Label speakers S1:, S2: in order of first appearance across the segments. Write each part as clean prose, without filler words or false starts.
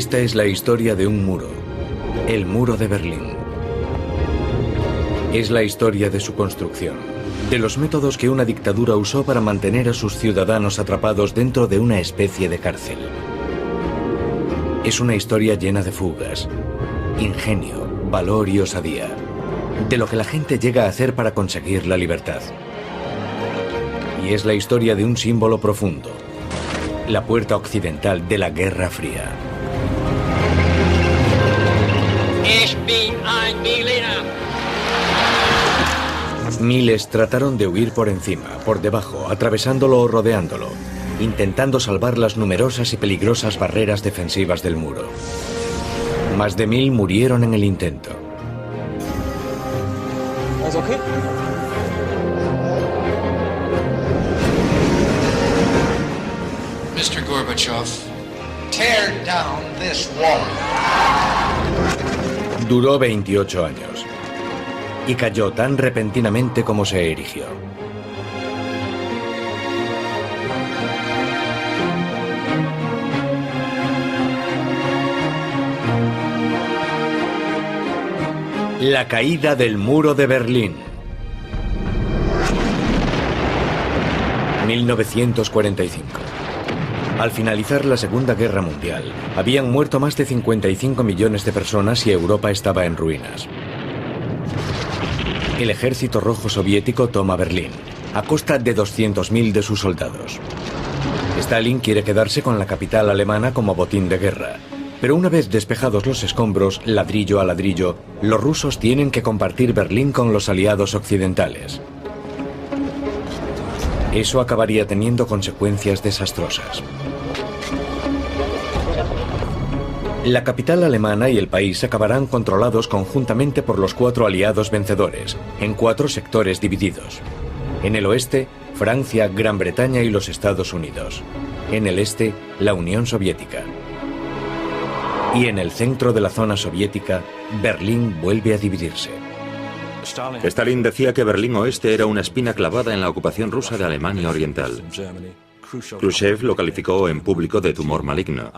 S1: Esta es la historia de un muro, el muro de Berlín. Es la historia de su construcción, de los métodos que una dictadura usó para mantener a sus ciudadanos atrapados dentro de una especie de cárcel. Es una historia llena de fugas, ingenio, valor y osadía, de lo que la gente llega a hacer para conseguir la libertad. Y es la historia de un símbolo profundo, la puerta occidental de la Guerra Fría. Miles trataron de huir por encima, por debajo, atravesándolo o rodeándolo, intentando salvar las numerosas y peligrosas barreras defensivas del muro. Más de 1000 murieron en el intento.
S2: ¿Es okay?
S3: Mr. Gorbachev, tear down this wall.
S1: Duró 28 años y cayó tan repentinamente como se erigió. La caída del muro de Berlín. 1945. Al finalizar la Segunda Guerra Mundial, habían muerto más de 55 millones de personas y Europa estaba en ruinas. El Ejército Rojo Soviético toma Berlín, a costa de 200.000 de sus soldados. Stalin quiere quedarse con la capital alemana como botín de guerra, pero una vez despejados los escombros, ladrillo a ladrillo, los rusos tienen que compartir Berlín con los aliados occidentales. Eso acabaría teniendo consecuencias desastrosas. La capital alemana y el país acabarán controlados conjuntamente por los 4 aliados vencedores, en 4 sectores divididos. En el oeste, Francia, Gran Bretaña y los Estados Unidos. En el este, la Unión Soviética. Y en el centro de la zona soviética, Berlín vuelve a dividirse.
S4: Stalin decía que Berlín Oeste era una espina clavada en la ocupación rusa de Alemania Oriental. Khrushchev lo calificó en público de tumor maligno.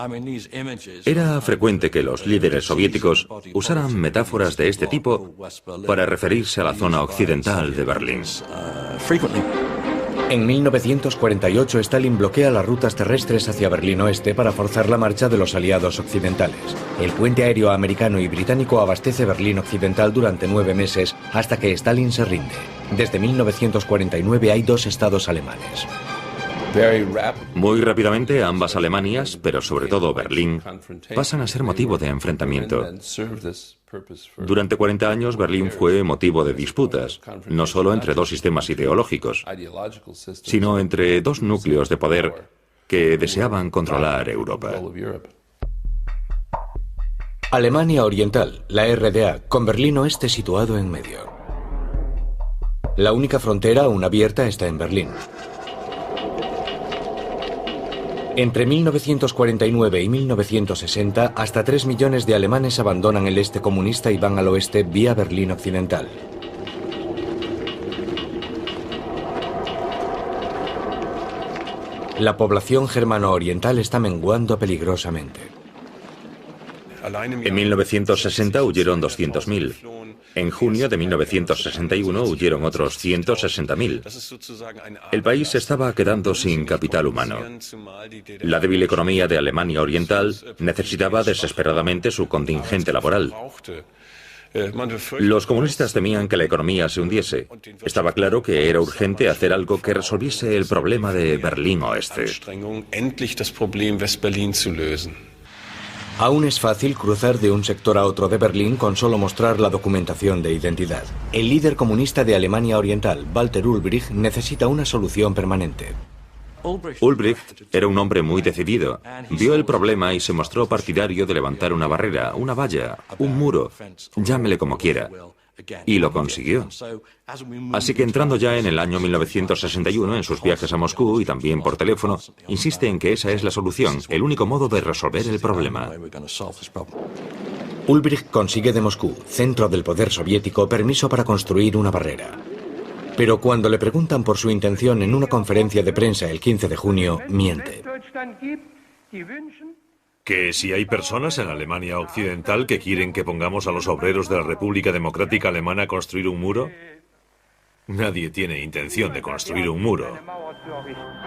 S4: Era frecuente que los líderes soviéticos usaran metáforas de este tipo para referirse a la zona occidental de Berlín.
S1: En 1948, Stalin bloquea las rutas terrestres hacia Berlín Oeste para forzar la marcha de los aliados occidentales. El puente aéreo americano y británico abastece Berlín Occidental durante 9 meses hasta que Stalin se rinde. Desde 1949 hay 2 estados alemanes.
S4: Muy rápidamente ambas Alemanias, pero sobre todo Berlín, pasan a ser motivo de enfrentamiento. Durante 40 años Berlín fue motivo de disputas, no solo entre 2 sistemas ideológicos, sino entre 2 núcleos de poder que deseaban controlar Europa.
S1: Alemania Oriental, la RDA, con Berlín Oeste situado en medio. La única frontera aún abierta está en Berlín. Entre 1949 y 1960, hasta 3 millones de alemanes abandonan el este comunista y van al oeste vía Berlín Occidental. La población germano-oriental está menguando peligrosamente.
S4: En 1960 huyeron 200.000. En junio de 1961 huyeron otros 160.000. El país estaba quedando sin capital humano. La débil economía de Alemania Oriental necesitaba desesperadamente su contingente laboral. Los comunistas temían que la economía se hundiese. Estaba claro que era urgente hacer algo que resolviese el problema de Berlín Oeste.
S1: Aún es fácil cruzar de un sector a otro de Berlín con solo mostrar la documentación de identidad. El líder comunista de Alemania Oriental, Walter Ulbricht, necesita una solución permanente.
S4: Ulbricht era un hombre muy decidido. Vio el problema y se mostró partidario de levantar una barrera, una valla, un muro, llámele como quiera. Y lo consiguió. Así que entrando ya en el año 1961, en sus viajes a Moscú y también por teléfono, insiste en que esa es la solución, el único modo de resolver el problema.
S1: Ulbricht consigue de Moscú, centro del poder soviético, permiso para construir una barrera. Pero cuando le preguntan por su intención en una conferencia de prensa el 15 de junio, miente.
S2: Que si hay personas en Alemania Occidental que quieren que pongamos a los obreros de la República Democrática Alemana a construir un muro, nadie tiene intención de construir un muro.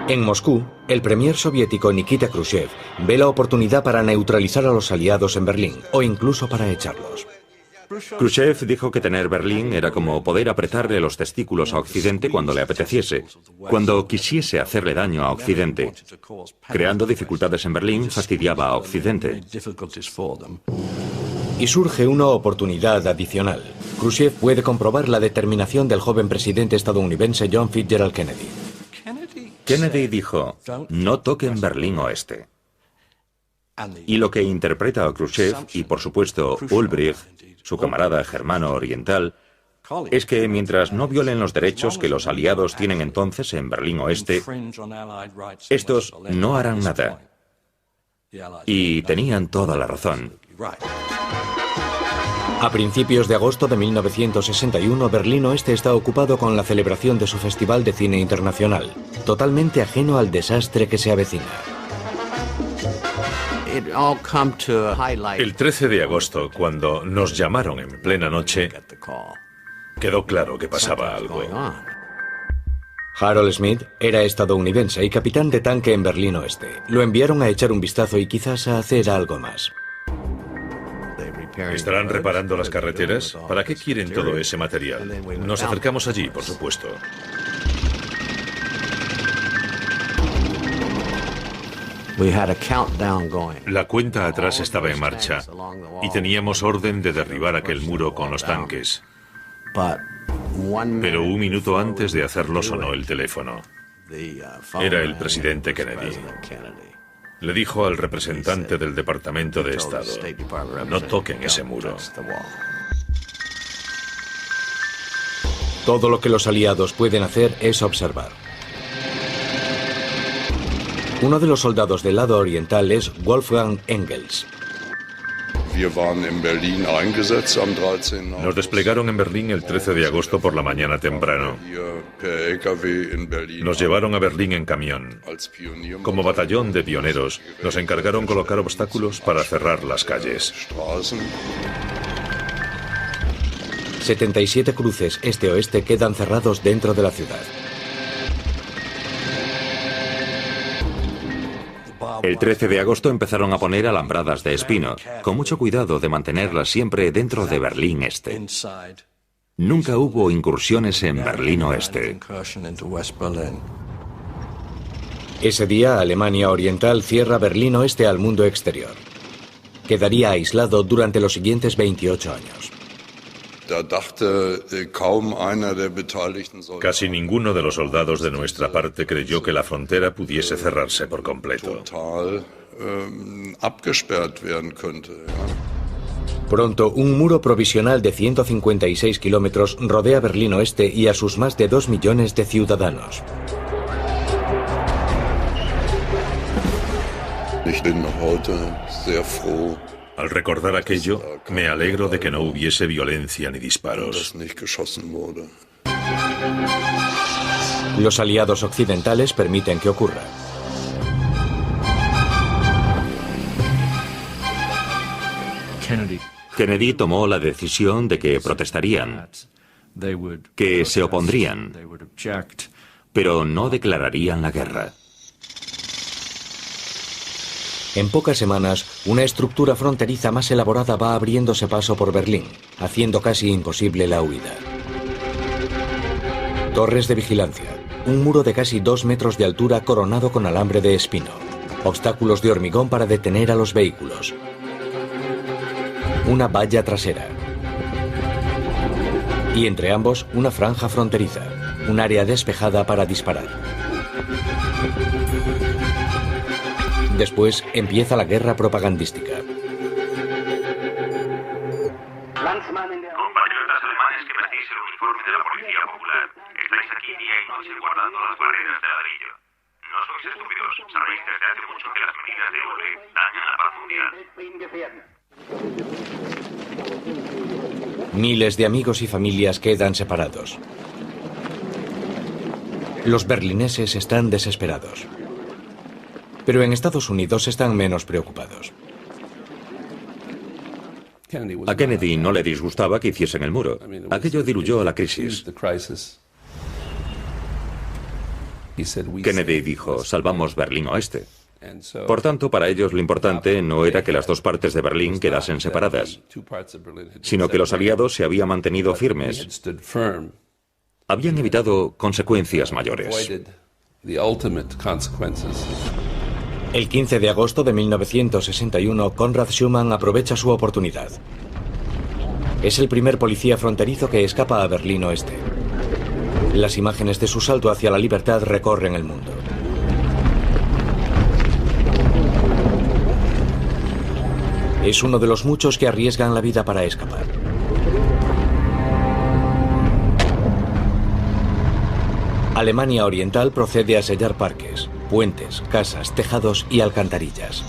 S1: En Moscú, el premier soviético Nikita Khrushchev ve la oportunidad para neutralizar a los aliados en Berlín, o incluso para echarlos.
S4: Khrushchev dijo que tener Berlín era como poder apretarle los testículos a Occidente cuando le apeteciese, cuando quisiese hacerle daño a Occidente. Creando dificultades en Berlín, fastidiaba a Occidente.
S1: Y surge una oportunidad adicional. Khrushchev puede comprobar la determinación del joven presidente estadounidense John Fitzgerald Kennedy.
S4: Kennedy dijo, no toquen Berlín Oeste. Y lo que interpreta a Khrushchev, y por supuesto Ulbricht, su camarada germano oriental, es que mientras no violen los derechos que los aliados tienen entonces en Berlín Oeste, estos no harán nada. Y tenían toda la razón.
S1: A principios de agosto de 1961, Berlín Oeste está ocupado con la celebración de su Festival de Cine Internacional, totalmente ajeno al desastre que se avecina.
S2: El 13 de agosto, cuando nos llamaron en plena noche, quedó claro que pasaba algo.
S1: Harold Smith era estadounidense y capitán de tanque en Berlín Oeste. Lo enviaron a echar un vistazo y quizás a hacer algo más.
S2: ¿Estarán reparando las carreteras? ¿Para qué quieren todo ese material? Nos acercamos allí, por supuesto. La cuenta atrás estaba en marcha y teníamos orden de derribar aquel muro con los tanques. Pero un minuto antes de hacerlo sonó el teléfono. Era el presidente Kennedy. Le dijo al representante del Departamento de Estado, no toquen ese muro.
S1: Todo lo que los aliados pueden hacer es observar. Uno de los soldados del lado oriental es Wolfgang Engels.
S2: Nos desplegaron en Berlín el 13 de agosto por la mañana temprano. Nos llevaron a Berlín en camión. Como batallón de pioneros, nos encargaron colocar obstáculos para cerrar las calles.
S1: 77 cruces este-oeste quedan cerrados dentro de la ciudad.
S4: El 13 de agosto empezaron a poner alambradas de espino, con mucho cuidado de mantenerlas siempre dentro de Berlín Este. Nunca hubo incursiones en Berlín Oeste.
S1: Ese día, Alemania Oriental cierra Berlín Oeste al mundo exterior. Quedaría aislado durante los siguientes 28 años.
S2: Casi ninguno de los soldados de nuestra parte creyó que la frontera pudiese cerrarse por completo.
S1: Pronto, un muro provisional de 156 kilómetros rodea Berlín Oeste y a sus más de 2 millones de ciudadanos.
S2: Al recordar aquello, me alegro de que no hubiese violencia ni disparos.
S1: Los aliados occidentales permiten que ocurra.
S4: Kennedy tomó la decisión de que protestarían, que se opondrían, pero no declararían la guerra.
S1: En pocas semanas, una estructura fronteriza más elaborada va abriéndose paso por Berlín, haciendo casi imposible la huida. Torres de vigilancia, un muro de casi 2 metros de altura coronado con alambre de espino, obstáculos de hormigón para detener a los vehículos, una valla trasera y entre ambos una franja fronteriza, un área despejada para disparar. Después empieza la guerra propagandística.
S5: Compatriotas alemanes que vestéis el uniforme de la Policía Popular, estáis aquí día y noche guardando las barreras de ladrillo. No sois estúpidos, sabéis desde hace mucho que las medidas de Ulbricht dañan a la paz mundial.
S1: Miles de amigos y familias quedan separados. Los berlineses están desesperados. Pero en Estados Unidos están menos preocupados.
S4: A Kennedy no le disgustaba que hiciesen el muro. Aquello diluyó la crisis. Kennedy dijo, salvamos Berlín Oeste. Por tanto, para ellos lo importante no era que las dos partes de Berlín quedasen separadas, sino que los aliados se habían mantenido firmes. Habían evitado consecuencias mayores.
S1: El 15 de agosto de 1961, Konrad Schumann aprovecha su oportunidad. Es el primer policía fronterizo que escapa a Berlín Oeste. Las imágenes de su salto hacia la libertad recorren el mundo. Es uno de los muchos que arriesgan la vida para escapar. Alemania Oriental procede a sellar parques, puentes, casas, tejados y alcantarillas.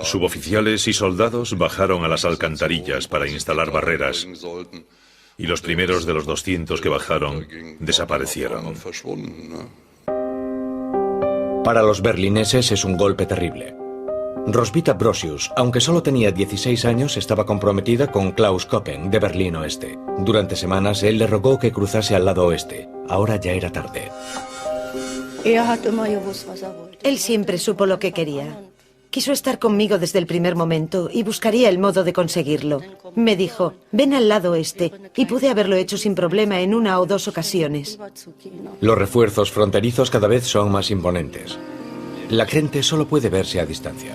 S2: Suboficiales y soldados bajaron a las alcantarillas para instalar barreras, y los primeros de los 200 que bajaron desaparecieron.
S1: Para los berlineses es un golpe terrible. Roswitha Brosius, aunque solo tenía 16 años, estaba comprometida con Klaus Koppen, de Berlín Oeste. Durante semanas, él le rogó que cruzase al lado oeste. Ahora ya era tarde.
S6: Él siempre supo lo que quería. Quiso estar conmigo desde el primer momento y buscaría el modo de conseguirlo. Me dijo, ven al lado oeste, y pude haberlo hecho sin problema en 1 o 2 ocasiones.
S1: Los refuerzos fronterizos cada vez son más imponentes. La gente solo puede verse a distancia.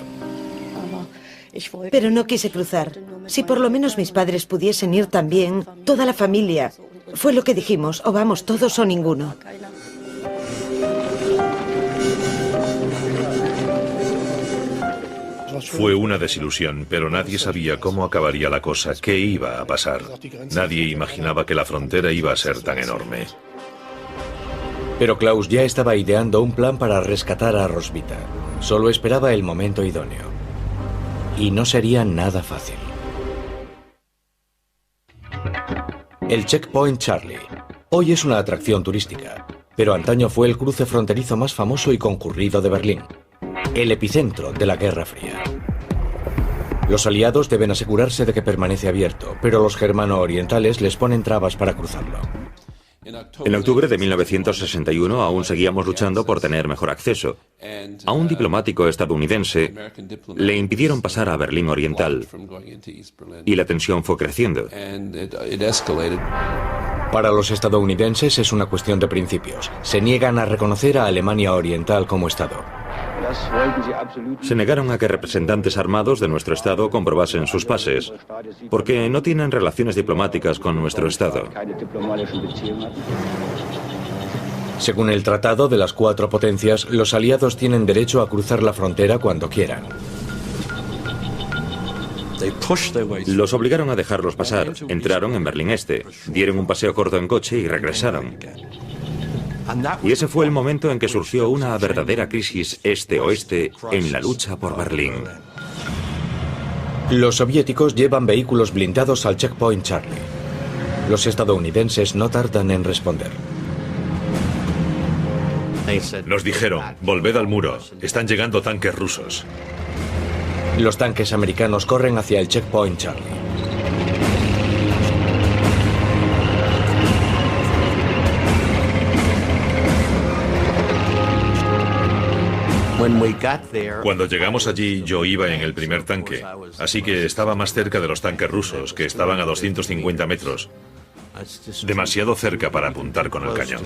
S6: Pero no quise cruzar. Si por lo menos mis padres pudiesen ir también, toda la familia. Fue lo que dijimos, o vamos todos o ninguno.
S2: Fue una desilusión, pero nadie sabía cómo acabaría la cosa, qué iba a pasar. Nadie imaginaba que la frontera iba a ser tan enorme.
S1: Pero Klaus ya estaba ideando un plan para rescatar a Roswitha. Solo esperaba el momento idóneo. Y no sería nada fácil. El Checkpoint Charlie. Hoy es una atracción turística, pero antaño fue el cruce fronterizo más famoso y concurrido de Berlín. El epicentro de la Guerra Fría. Los aliados deben asegurarse de que permanece abierto, pero los germano-orientales les ponen trabas para cruzarlo.
S4: En octubre de 1961 aún seguíamos luchando por tener mejor acceso. A un diplomático estadounidense le impidieron pasar a Berlín Oriental y la tensión fue creciendo.
S1: Para los estadounidenses es una cuestión de principios. Se niegan a reconocer a Alemania Oriental como Estado.
S4: Se negaron a que representantes armados de nuestro Estado comprobasen sus pases, porque no tienen relaciones diplomáticas con nuestro Estado.
S1: Según el Tratado de las 4 potencias, los aliados tienen derecho a cruzar la frontera cuando quieran.
S4: Los obligaron a dejarlos pasar, entraron en Berlín Este, dieron un paseo corto en coche y regresaron. Y ese fue el momento en que surgió una verdadera crisis este-oeste en la lucha por Berlín.
S1: Los soviéticos llevan vehículos blindados al Checkpoint Charlie. Los estadounidenses no tardan en responder.
S2: Nos dijeron, volved al muro, están llegando tanques rusos.
S1: Los tanques americanos corren hacia el Checkpoint Charlie.
S2: Cuando llegamos allí, yo iba en el primer tanque, así que estaba más cerca de los tanques rusos, que estaban a 250 metros. Demasiado cerca para apuntar con el cañón.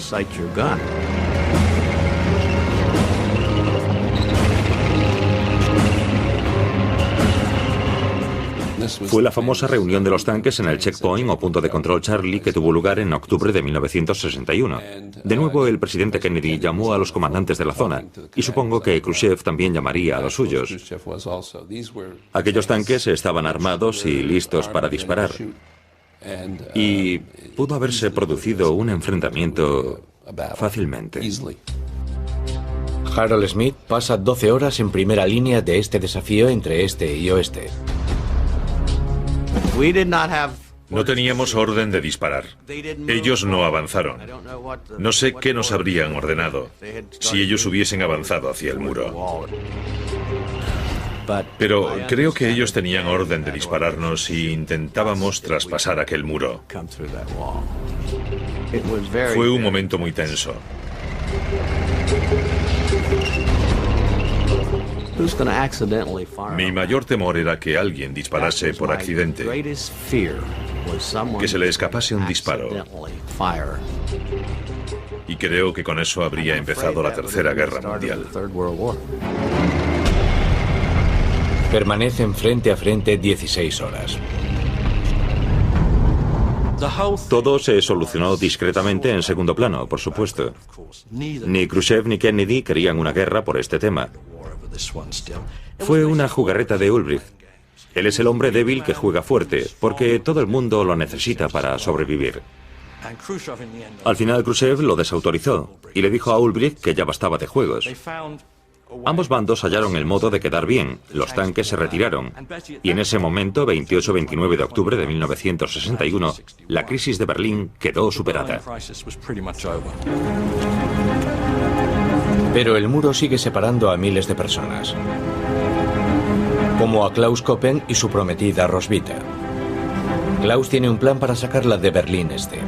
S4: Fue la famosa reunión de los tanques en el Checkpoint o punto de control Charlie que tuvo lugar en octubre de 1961. De nuevo, el presidente Kennedy llamó a los comandantes de la zona y supongo que Khrushchev también llamaría a los suyos. Aquellos tanques estaban armados y listos para disparar. Y pudo haberse producido un enfrentamiento fácilmente.
S1: Harold Smith pasa 12 horas en primera línea de este desafío entre este y oeste.
S2: No teníamos orden de disparar. Ellos no avanzaron. No sé qué nos habrían ordenado si ellos hubiesen avanzado hacia el muro. Pero creo que ellos tenían orden de dispararnos si intentábamos traspasar aquel muro. Fue un momento muy tenso. Mi mayor temor era que alguien disparase por accidente, que se le escapase un disparo. Y creo que con eso habría empezado la Tercera Guerra Mundial.
S1: Permanecen frente a frente 16 horas.
S4: Todo se solucionó discretamente en segundo plano, por supuesto. Ni Khrushchev ni Kennedy querían una guerra por este tema. Fue una jugarreta de Ulbricht. Él es el hombre débil que juega fuerte, porque todo el mundo lo necesita para sobrevivir. Al final Khrushchev lo desautorizó y le dijo a Ulbricht que ya bastaba de juegos. Ambos bandos hallaron el modo de quedar bien, los tanques se retiraron, y en ese momento, 28-29 de octubre de 1961, la crisis de Berlín quedó superada.
S1: Pero el muro sigue separando a miles de personas, como a Klaus Koppen y su prometida Roswitha. Klaus tiene un plan para sacarla de Berlín Este.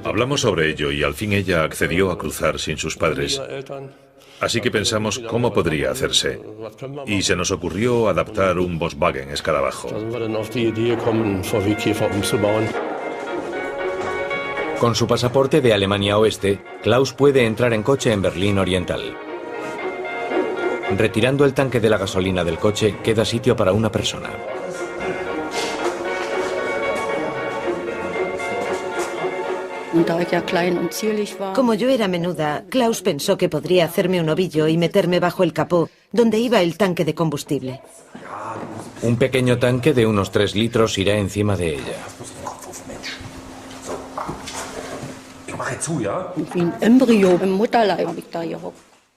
S2: Hablamos sobre ello y al fin ella accedió a cruzar sin sus padres. Así que pensamos cómo podría hacerse. Y se nos ocurrió adaptar un Volkswagen escarabajo.
S1: Con su pasaporte de Alemania Oeste, Klaus puede entrar en coche en Berlín Oriental. Retirando el tanque de la gasolina del coche, queda sitio para una persona.
S6: Como yo era menuda, Klaus pensó que podría hacerme un ovillo y meterme bajo el capó, donde iba el tanque de combustible.
S1: Un pequeño tanque de unos 3 litros irá encima de ella.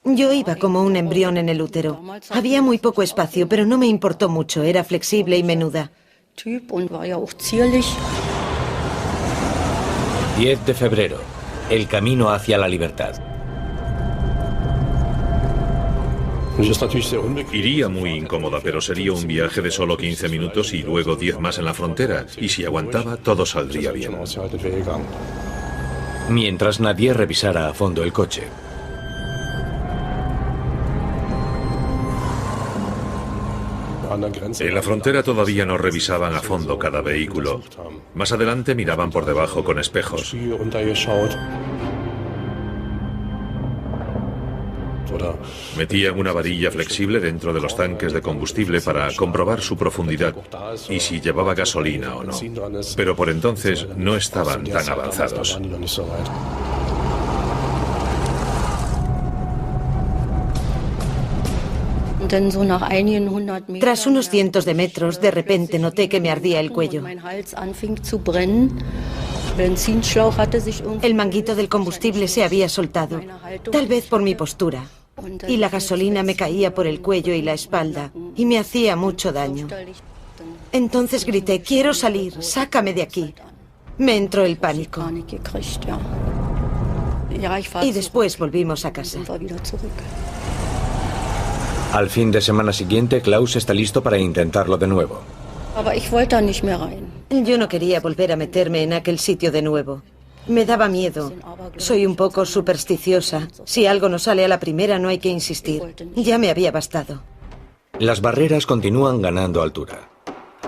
S6: Yo iba como un embrión en el útero. Había muy poco espacio, pero no me importó mucho, era flexible y menuda.
S1: 10 de febrero. El camino hacia la libertad.
S2: Iría muy incómoda, pero sería un viaje de solo 15 minutos y luego 10 más en la frontera. Y si aguantaba, todo saldría bien.
S1: Mientras nadie revisara a fondo el coche.
S2: En la frontera todavía no revisaban a fondo cada vehículo. Más adelante miraban por debajo con espejos. Metían una varilla flexible dentro de los tanques de combustible para comprobar su profundidad y si llevaba gasolina o no. Pero por entonces no estaban tan avanzados.
S6: Tras unos cientos de metros, de repente noté que me ardía el cuello. El manguito del combustible se había soltado, tal vez por mi postura, y la gasolina me caía por el cuello y la espalda, y me hacía mucho daño. Entonces grité, quiero salir, sácame de aquí. Me entró el pánico. Y después volvimos a casa.
S1: Al fin de semana siguiente, Klaus está listo para intentarlo de nuevo.
S6: Yo no quería volver a meterme en aquel sitio de nuevo. Me daba miedo. Soy un poco supersticiosa. Si algo no sale a la primera, no hay que insistir. Ya me había bastado.
S1: Las barreras continúan ganando altura.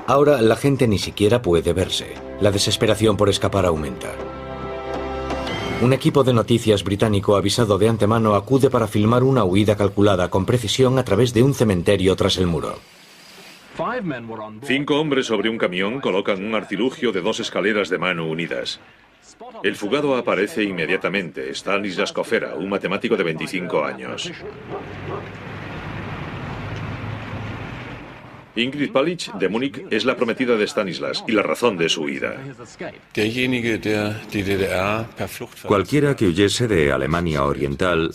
S1: Ahora la gente ni siquiera puede verse. La desesperación por escapar aumenta. Un equipo de noticias británico avisado de antemano acude para filmar una huida calculada con precisión a través de un cementerio tras el muro.
S2: 5 hombres sobre un camión colocan un artilugio de 2 escaleras de mano unidas. El fugado aparece inmediatamente, Stanislas Kofera, un matemático de 25 años. Ingrid Palic, de Múnich, es la prometida de Stanislas y la razón de su huida.
S4: Cualquiera que huyese de Alemania Oriental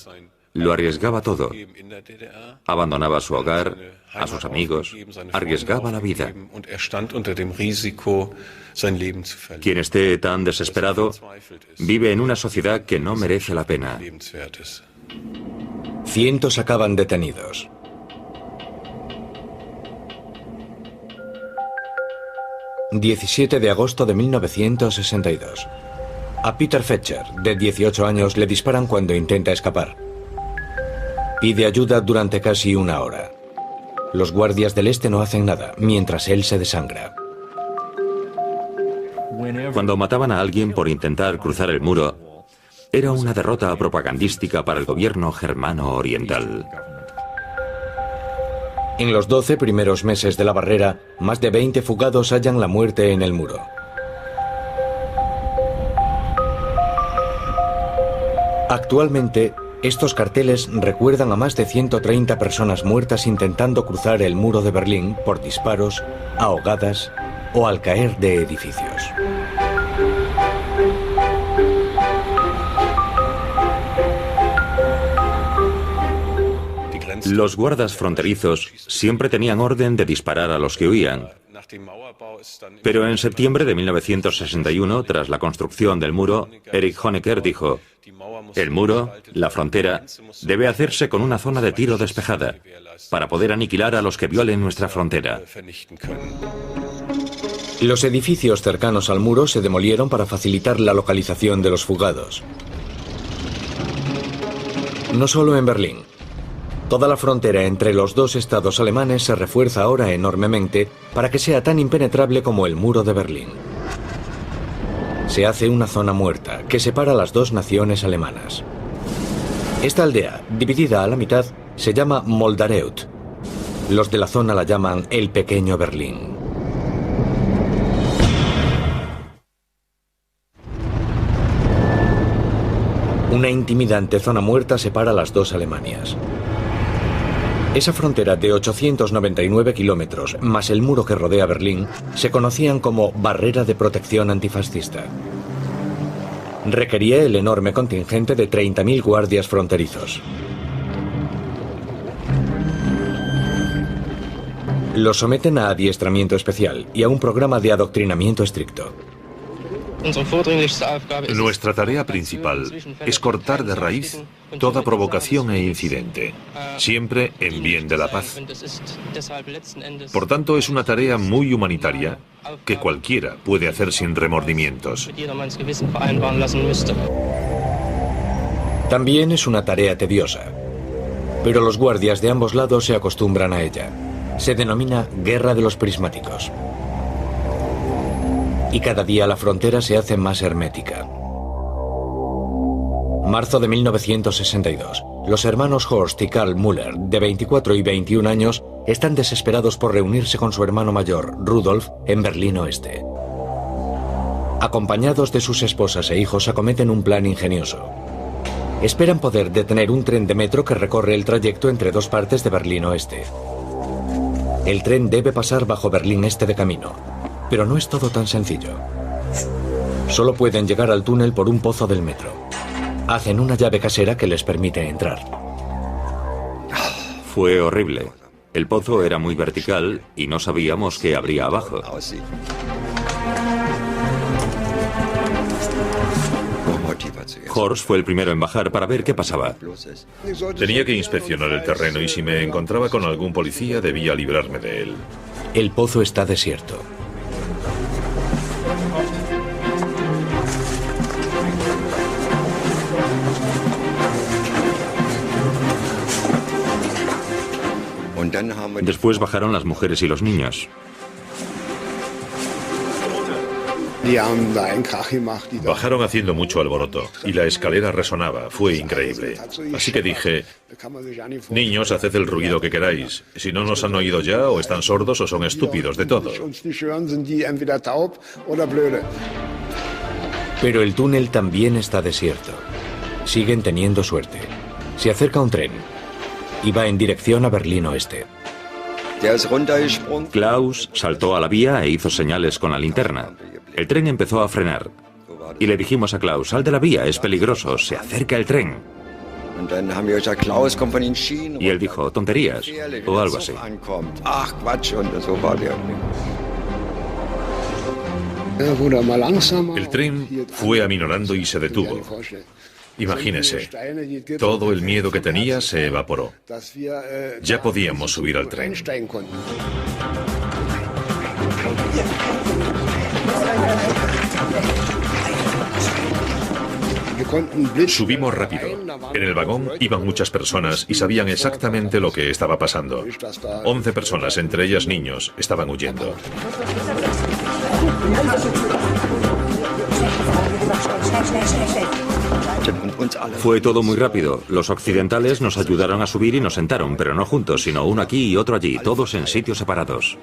S4: Lo arriesgaba todo. Abandonaba su hogar, a sus amigos, arriesgaba la vida. Quien esté tan desesperado vive en una sociedad que no merece la pena.
S1: Cientos acaban detenidos. ...17 de agosto de 1962. A Peter Fetcher, de 18 años, le disparan cuando intenta escapar. Pide ayuda durante casi una hora. Los guardias del este no hacen nada, mientras él se desangra.
S4: Cuando mataban a alguien por intentar cruzar el muro, era una derrota propagandística para el gobierno germano oriental.
S1: En los 12 primeros meses de la barrera, más de 20 fugados hallan la muerte en el muro. Actualmente, estos carteles recuerdan a más de 130 personas muertas intentando cruzar el muro de Berlín por disparos, ahogadas o al caer de edificios.
S4: Los guardas fronterizos siempre tenían orden de disparar a los que huían. Pero en septiembre de 1961, tras la construcción del muro, Erich Honecker dijo: el muro, la frontera, debe hacerse con una zona de tiro despejada, para poder aniquilar a los que violen nuestra frontera.
S1: Los edificios cercanos al muro se demolieron para facilitar la localización de los fugados. No solo en Berlín. Toda la frontera entre los dos estados alemanes se refuerza ahora enormemente para que sea tan impenetrable como el muro de Berlín. Se hace una zona muerta que separa las dos naciones alemanas. Esta aldea, dividida a la mitad, se llama Moldareut. Los de la zona la llaman el Pequeño Berlín. Una intimidante zona muerta separa las dos Alemanias. Esa frontera de 899 kilómetros, más el muro que rodea Berlín, se conocían como Barrera de Protección Antifascista. Requería el enorme contingente de 30.000 guardias fronterizos. Los someten a adiestramiento especial y a un programa de adoctrinamiento estricto.
S2: Nuestra tarea principal es cortar de raíz toda provocación e incidente, siempre en bien de la paz. Por tanto, es una tarea muy humanitaria que cualquiera puede hacer sin remordimientos.
S1: También es una tarea tediosa, pero los guardias de ambos lados se acostumbran a ella. Se denomina Guerra de los Prismáticos. Y cada día la frontera se hace más hermética. Marzo de 1962. Los hermanos Horst y Karl Müller, de 24 y 21 años, están desesperados por reunirse con su hermano mayor, Rudolf, en Berlín Oeste. Acompañados de sus esposas e hijos, acometen un plan ingenioso. Esperan poder detener un tren de metro que recorre el trayecto entre dos partes de Berlín Oeste. El tren debe pasar bajo Berlín Este de camino. Pero no es todo tan sencillo. Solo pueden llegar al túnel por un pozo del metro. Hacen una llave casera que les permite entrar.
S4: Fue horrible. El pozo era muy vertical y no sabíamos qué habría abajo. Horst fue el primero en bajar para ver qué pasaba.
S2: Tenía que inspeccionar el terreno y si me encontraba con algún policía debía librarme de él.
S1: El pozo está desierto.
S4: Después bajaron las mujeres y los niños.
S2: Bajaron haciendo mucho alboroto y la escalera resonaba, fue increíble. Así que dije: niños, haced el ruido que queráis. Si no nos han oído ya, o están sordos o son estúpidos, de todo.
S1: Pero el túnel también está desierto. Siguen teniendo suerte. Se acerca un tren y va en dirección a Berlín Oeste.
S4: Klaus saltó a la vía e hizo señales con la linterna. El tren empezó a frenar. Y le dijimos a Klaus: sal de la vía, es peligroso, se acerca el tren. Y él dijo, tonterías, o algo así.
S2: El tren fue aminorando y se detuvo. Imagínese, todo el miedo que tenía se evaporó. Ya podíamos subir al tren. Subimos rápido. En el vagón iban muchas personas y sabían exactamente lo que estaba pasando. 11 personas, entre ellas niños, estaban huyendo.
S4: Fue todo muy rápido. Los occidentales nos ayudaron a subir y nos sentaron, pero no juntos, sino uno aquí y otro allí, todos en sitios separados.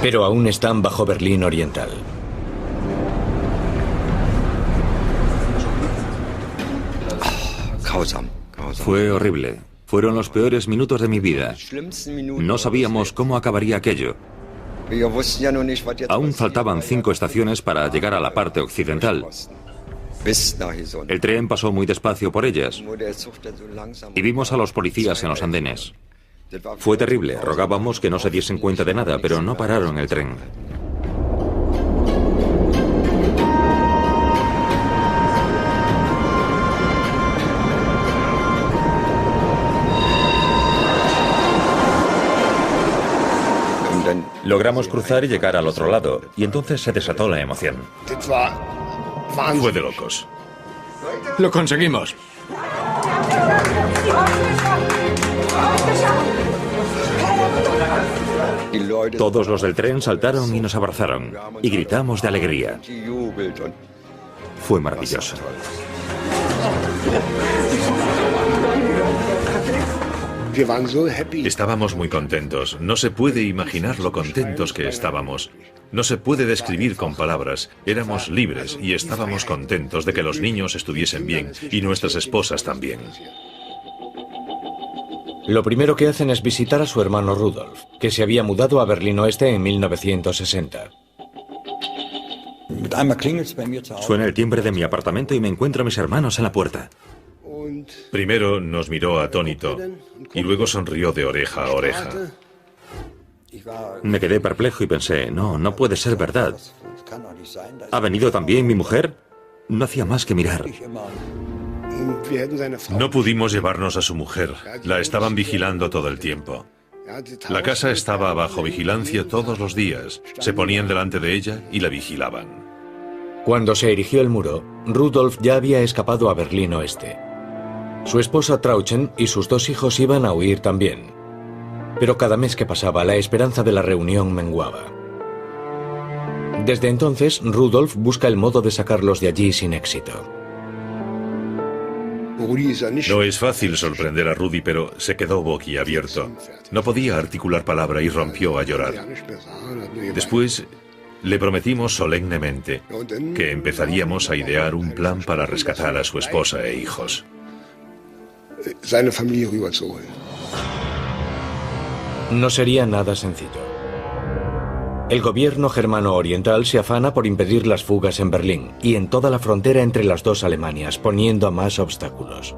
S1: Pero aún están bajo Berlín Oriental.
S4: Fue horrible. Fueron los peores minutos de mi vida. No sabíamos cómo acabaría aquello. Aún faltaban 5 estaciones para llegar a la parte occidental. El tren pasó muy despacio por ellas y vimos a los policías en los andenes. Fue terrible, rogábamos que no se diesen cuenta de nada, pero no pararon el tren. Logramos cruzar y llegar al otro lado, y entonces se desató la emoción.
S2: Fue de locos.
S1: ¡Lo conseguimos!
S4: Todos los del tren saltaron y nos abrazaron, y gritamos de alegría. Fue maravilloso.
S2: Estábamos muy contentos. No se puede imaginar lo contentos que estábamos. No se puede describir con palabras. Éramos libres y estábamos contentos de que los niños estuviesen bien y nuestras esposas también.
S1: Lo primero que hacen es visitar a su hermano Rudolf, que se había mudado a Berlín Oeste en 1960.
S4: Suena el timbre de mi apartamento y me encuentro a mis hermanos en la puerta.
S2: Primero nos miró atónito y luego sonrió de oreja a oreja.
S4: Me quedé perplejo y pensé, no puede ser verdad. ¿Ha venido también mi mujer? No hacía más que mirar.
S2: No pudimos llevarnos a su mujer. La estaban vigilando todo el tiempo. La casa estaba bajo vigilancia todos los días. Se ponían delante de ella y la vigilaban.
S1: Cuando se erigió el muro, Rudolf ya había escapado a Berlín Oeste. Su esposa Trauchen y sus 2 hijos iban a huir también. Pero cada mes que pasaba, la esperanza de la reunión menguaba. Desde entonces, Rudolf busca el modo de sacarlos de allí sin éxito.
S2: No es fácil sorprender a Rudy, pero se quedó boquiabierto. No podía articular palabra y rompió a llorar. Después, le prometimos solemnemente que empezaríamos a idear un plan para rescatar a su esposa e hijos.
S1: No sería nada sencillo. El gobierno germano oriental se afana por impedir las fugas en Berlín y en toda la frontera entre las 2 Alemanias, poniendo a más obstáculos.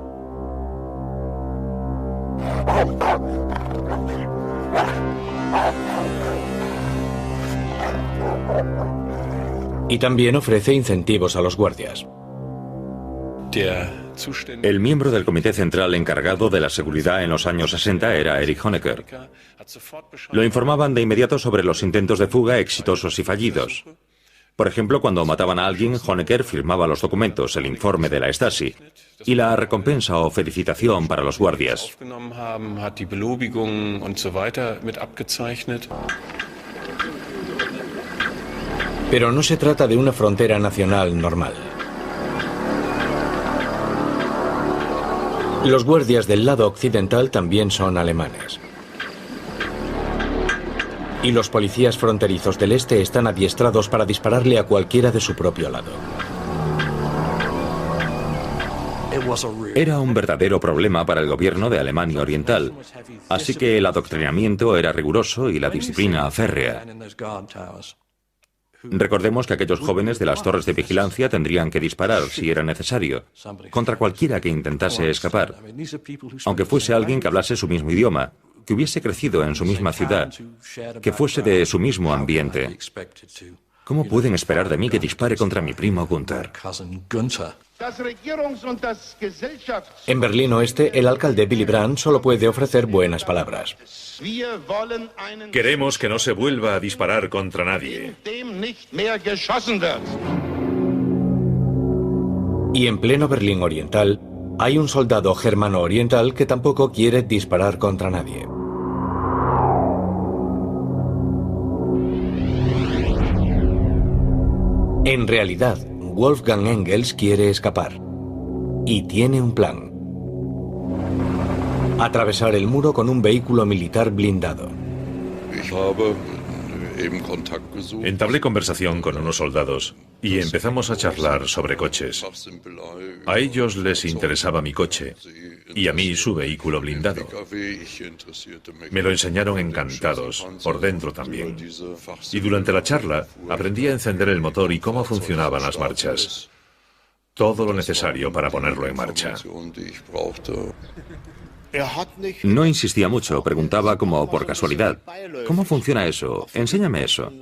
S1: Y también ofrece incentivos a los guardias.
S4: El miembro del comité central encargado de la seguridad en los años 60 era Erich Honecker. Lo informaban de inmediato sobre los intentos de fuga exitosos y fallidos. Por ejemplo, cuando mataban a alguien, Honecker firmaba los documentos, el informe de la Stasi y la recompensa o felicitación para los guardias.
S1: Pero no se trata de una frontera nacional normal. Los guardias del lado occidental también son alemanes. Y los policías fronterizos del este están adiestrados para dispararle a cualquiera de su propio lado.
S4: Era un verdadero problema para el gobierno de Alemania Oriental, así que el adoctrinamiento era riguroso y la disciplina férrea. Recordemos que aquellos jóvenes de las torres de vigilancia tendrían que disparar, si era necesario, contra cualquiera que intentase escapar, aunque fuese alguien que hablase su mismo idioma, que hubiese crecido en su misma ciudad, que fuese de su mismo ambiente. ¿Cómo pueden esperar de mí que dispare contra mi primo Gunther?
S1: En Berlín Oeste, el alcalde Willy Brandt solo puede ofrecer buenas palabras.
S2: Queremos que no se vuelva a disparar contra nadie.
S1: Y en pleno Berlín Oriental, hay un soldado germano-oriental que tampoco quiere disparar contra nadie. En realidad, Wolfgang Engels quiere escapar. Y tiene un plan. Atravesar el muro con un vehículo militar blindado.
S2: Entablé conversación con unos soldados y empezamos a charlar sobre coches. A ellos les interesaba mi coche y a mí su vehículo blindado. Me lo enseñaron encantados, por dentro también. Y durante la charla aprendí a encender el motor y cómo funcionaban las marchas. Todo lo necesario para ponerlo en marcha.
S4: No insistía mucho, preguntaba como por casualidad. ¿Cómo funciona eso? Enséñame eso.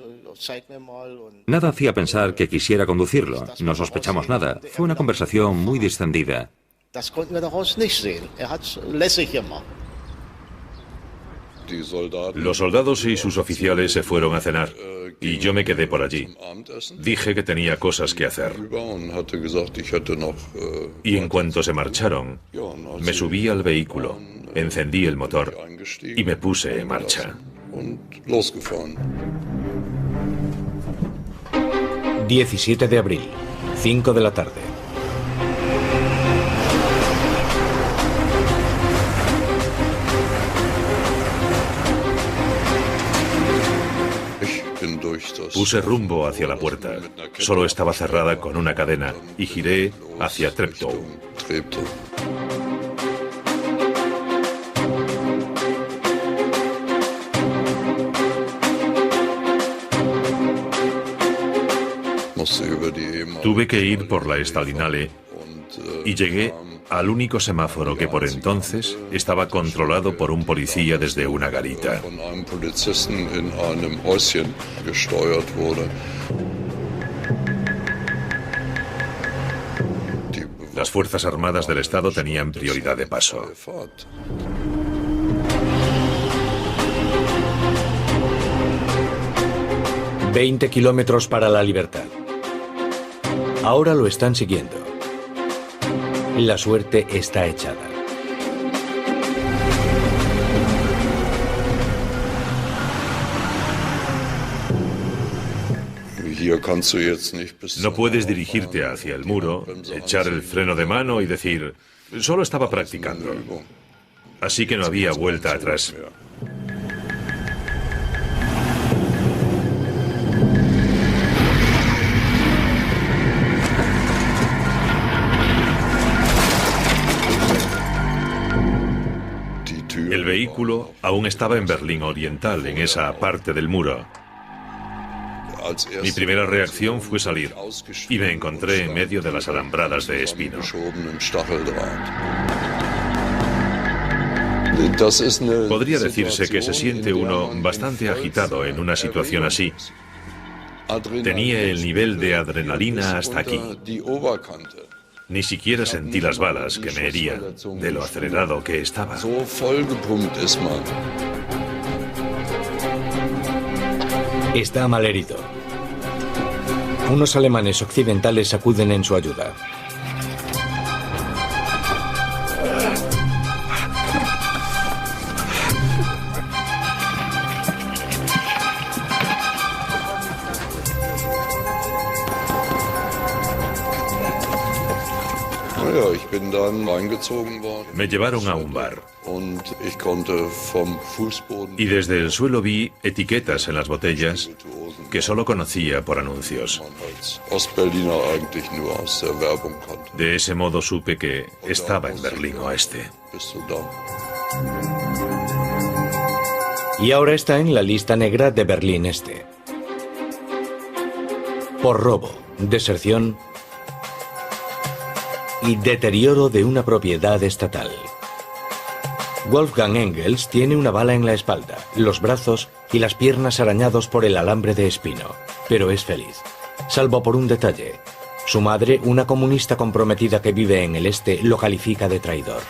S4: Nada hacía pensar que quisiera conducirlo. No sospechamos nada. Fue una conversación muy distendida.
S2: Los soldados y sus oficiales se fueron a cenar y yo me quedé por allí. Dije que tenía cosas que hacer. Y en cuanto se marcharon, me subí al vehículo, encendí el motor y me puse en marcha.
S1: 17 de abril, 5 de la tarde.
S2: Puse rumbo hacia la puerta. Solo estaba cerrada con una cadena y giré hacia Treptow. Tuve que ir por la Stalinale y llegué al único semáforo que por entonces estaba controlado por un policía desde una garita. Las Fuerzas Armadas del Estado tenían prioridad de paso.
S1: «20 kilómetros para la libertad». Ahora lo están siguiendo. La suerte está echada.
S2: No puedes dirigirte hacia el muro, echar el freno de mano y decir, solo estaba practicando. Así que no había vuelta atrás. El vehículo aún estaba en Berlín Oriental, en esa parte del muro. Mi primera reacción fue salir y me encontré en medio de las alambradas de espino. Podría decirse que se siente uno bastante agitado en una situación así. Tenía el nivel de adrenalina hasta aquí. Ni siquiera sentí las balas que me herían, de lo acelerado que estaba.
S1: Está malherido. Unos alemanes occidentales acuden en su ayuda.
S2: Me llevaron a un bar y desde el suelo vi etiquetas en las botellas que solo conocía por anuncios. De ese modo supe que estaba en Berlín Oeste.
S1: Y ahora está en la lista negra de Berlín Este. por robo, deserción y deterioro de una propiedad estatal. Wolfgang Engels tiene una bala en la espalda, los brazos y las piernas arañados por el alambre de espino, pero es feliz, salvo por un detalle. Su madre, una comunista comprometida que vive en el este, lo califica de traidor.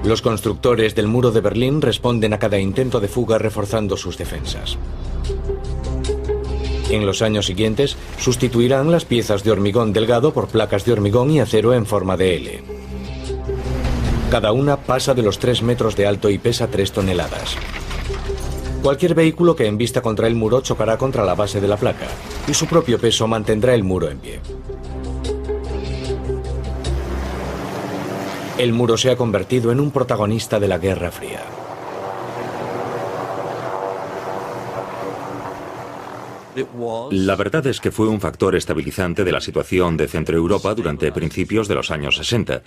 S1: Los constructores del muro de Berlín responden a cada intento de fuga reforzando sus defensas. En los años siguientes, sustituirán las piezas de hormigón delgado por placas de hormigón y acero en forma de L. Cada una pasa de los 3 metros de alto y pesa 3 toneladas. Cualquier vehículo que embista contra el muro chocará contra la base de la placa, y su propio peso mantendrá el muro en pie. El muro se ha convertido en un protagonista de la Guerra Fría.
S4: La verdad es que fue un factor estabilizante de la situación de Centroeuropa durante principios de los años 60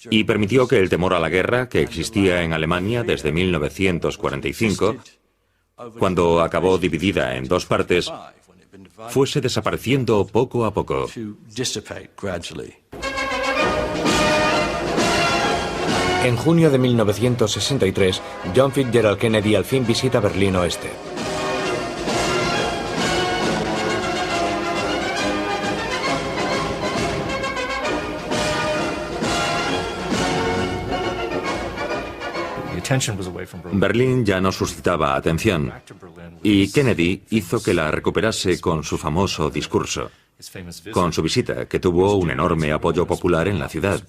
S4: y permitió que el temor a la guerra que existía en Alemania desde 1945, cuando acabó dividida en 2 partes, fuese desapareciendo poco a poco.
S1: En junio de 1963, John Fitzgerald Kennedy al fin visita Berlín Oeste.
S4: Berlín ya no suscitaba atención y Kennedy hizo que la recuperase con su famoso discurso, con su visita, que tuvo un enorme apoyo popular en la ciudad.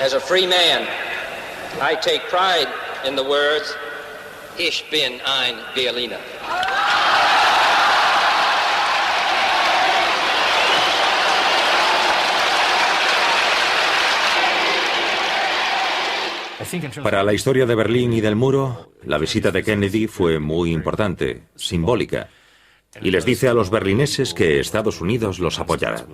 S7: As a free man, I take pride in the words, Ich bin ein Berliner.
S4: Para la historia de Berlín y del muro, la visita de Kennedy fue muy importante, simbólica, y les dice a los berlineses que Estados Unidos los apoyará.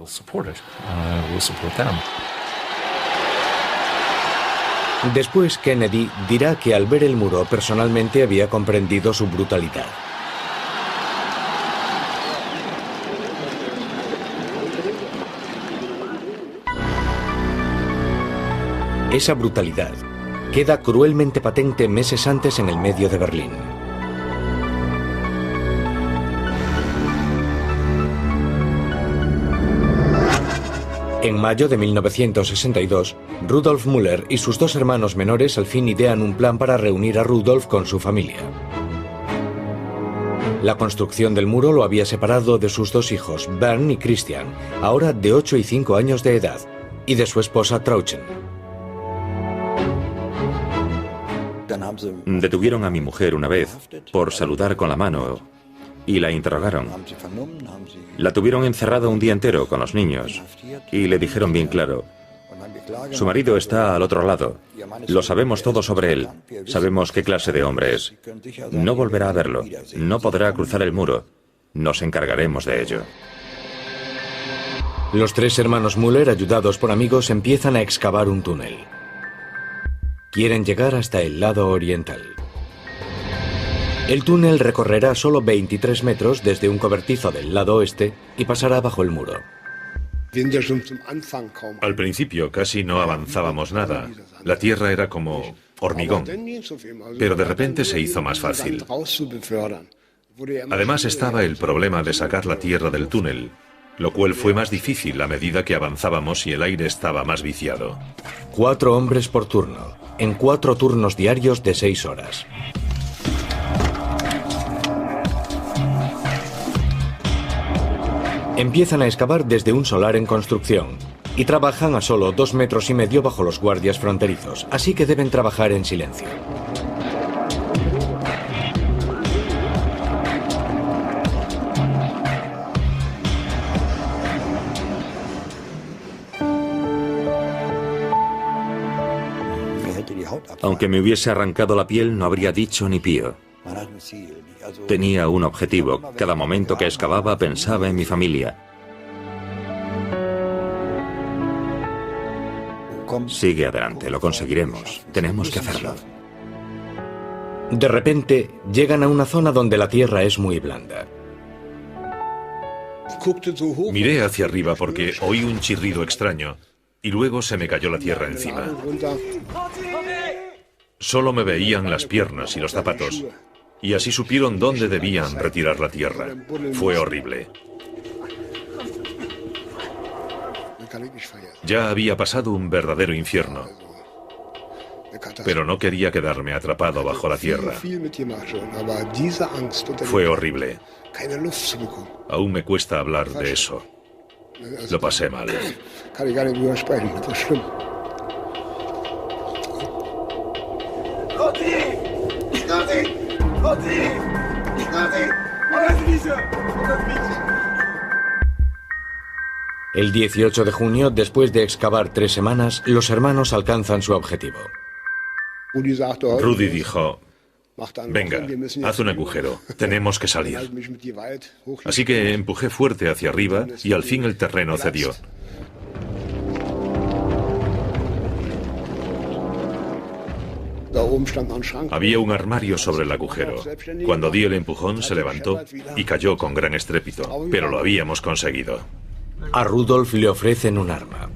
S1: Después, Kennedy dirá que al ver el muro personalmente había comprendido su brutalidad. Esa brutalidad queda cruelmente patente meses antes en el medio de Berlín. En mayo de 1962, Rudolf Müller y sus 2 hermanos menores al fin idean un plan para reunir a Rudolf con su familia. La construcción del muro lo había separado de sus 2 hijos, Bernd y Christian, ahora de 8 y 5 años de edad, y de su esposa Trauchen.
S4: Detuvieron a mi mujer una vez por saludar con la mano y la interrogaron. La tuvieron encerrada un día entero con los niños y le dijeron bien claro: su marido está al otro lado, lo sabemos todo sobre él, sabemos qué clase de hombre es. No volverá a verlo, no podrá cruzar el muro, nos encargaremos de ello.
S1: Los 3 hermanos Müller, ayudados por amigos, empiezan a excavar un túnel. Quieren llegar hasta el lado oriental. El túnel recorrerá solo 23 metros desde un cobertizo del lado oeste y pasará bajo el muro.
S2: Al principio casi no avanzábamos nada. La tierra era como hormigón, pero de repente se hizo más fácil. Además estaba el problema de sacar la tierra del túnel, lo cual fue más difícil a medida que avanzábamos y el aire estaba más viciado.
S1: 4 hombres por turno, en 4 turnos diarios de 6 horas. Empiezan a excavar desde un solar en construcción y trabajan a solo 2,5 metros bajo los guardias fronterizos, así que deben trabajar en silencio.
S4: Aunque me hubiese arrancado la piel, no habría dicho ni pío. Tenía un objetivo. Cada momento que excavaba pensaba en mi familia. Sigue adelante, lo conseguiremos. Tenemos que hacerlo.
S1: De repente, llegan a una zona donde la tierra es muy blanda.
S2: Miré hacia arriba porque oí un chirrido extraño y luego se me cayó la tierra encima. Solo me veían las piernas y los zapatos, y así supieron dónde debían retirar la tierra. Fue horrible. Ya había pasado un verdadero infierno, pero no quería quedarme atrapado bajo la tierra. Fue horrible. Aún me cuesta hablar de eso. Lo pasé mal.
S1: El 18 de junio, después de excavar 3 semanas, los hermanos alcanzan su objetivo.
S2: Rudy dijo: venga, haz un agujero, tenemos que salir. Así que empujé fuerte hacia arriba y al fin el terreno cedió. Había un armario sobre el agujero. Cuando di el empujón se levantó y cayó con gran estrépito, pero lo habíamos conseguido.
S1: A Rudolf le ofrecen un arma.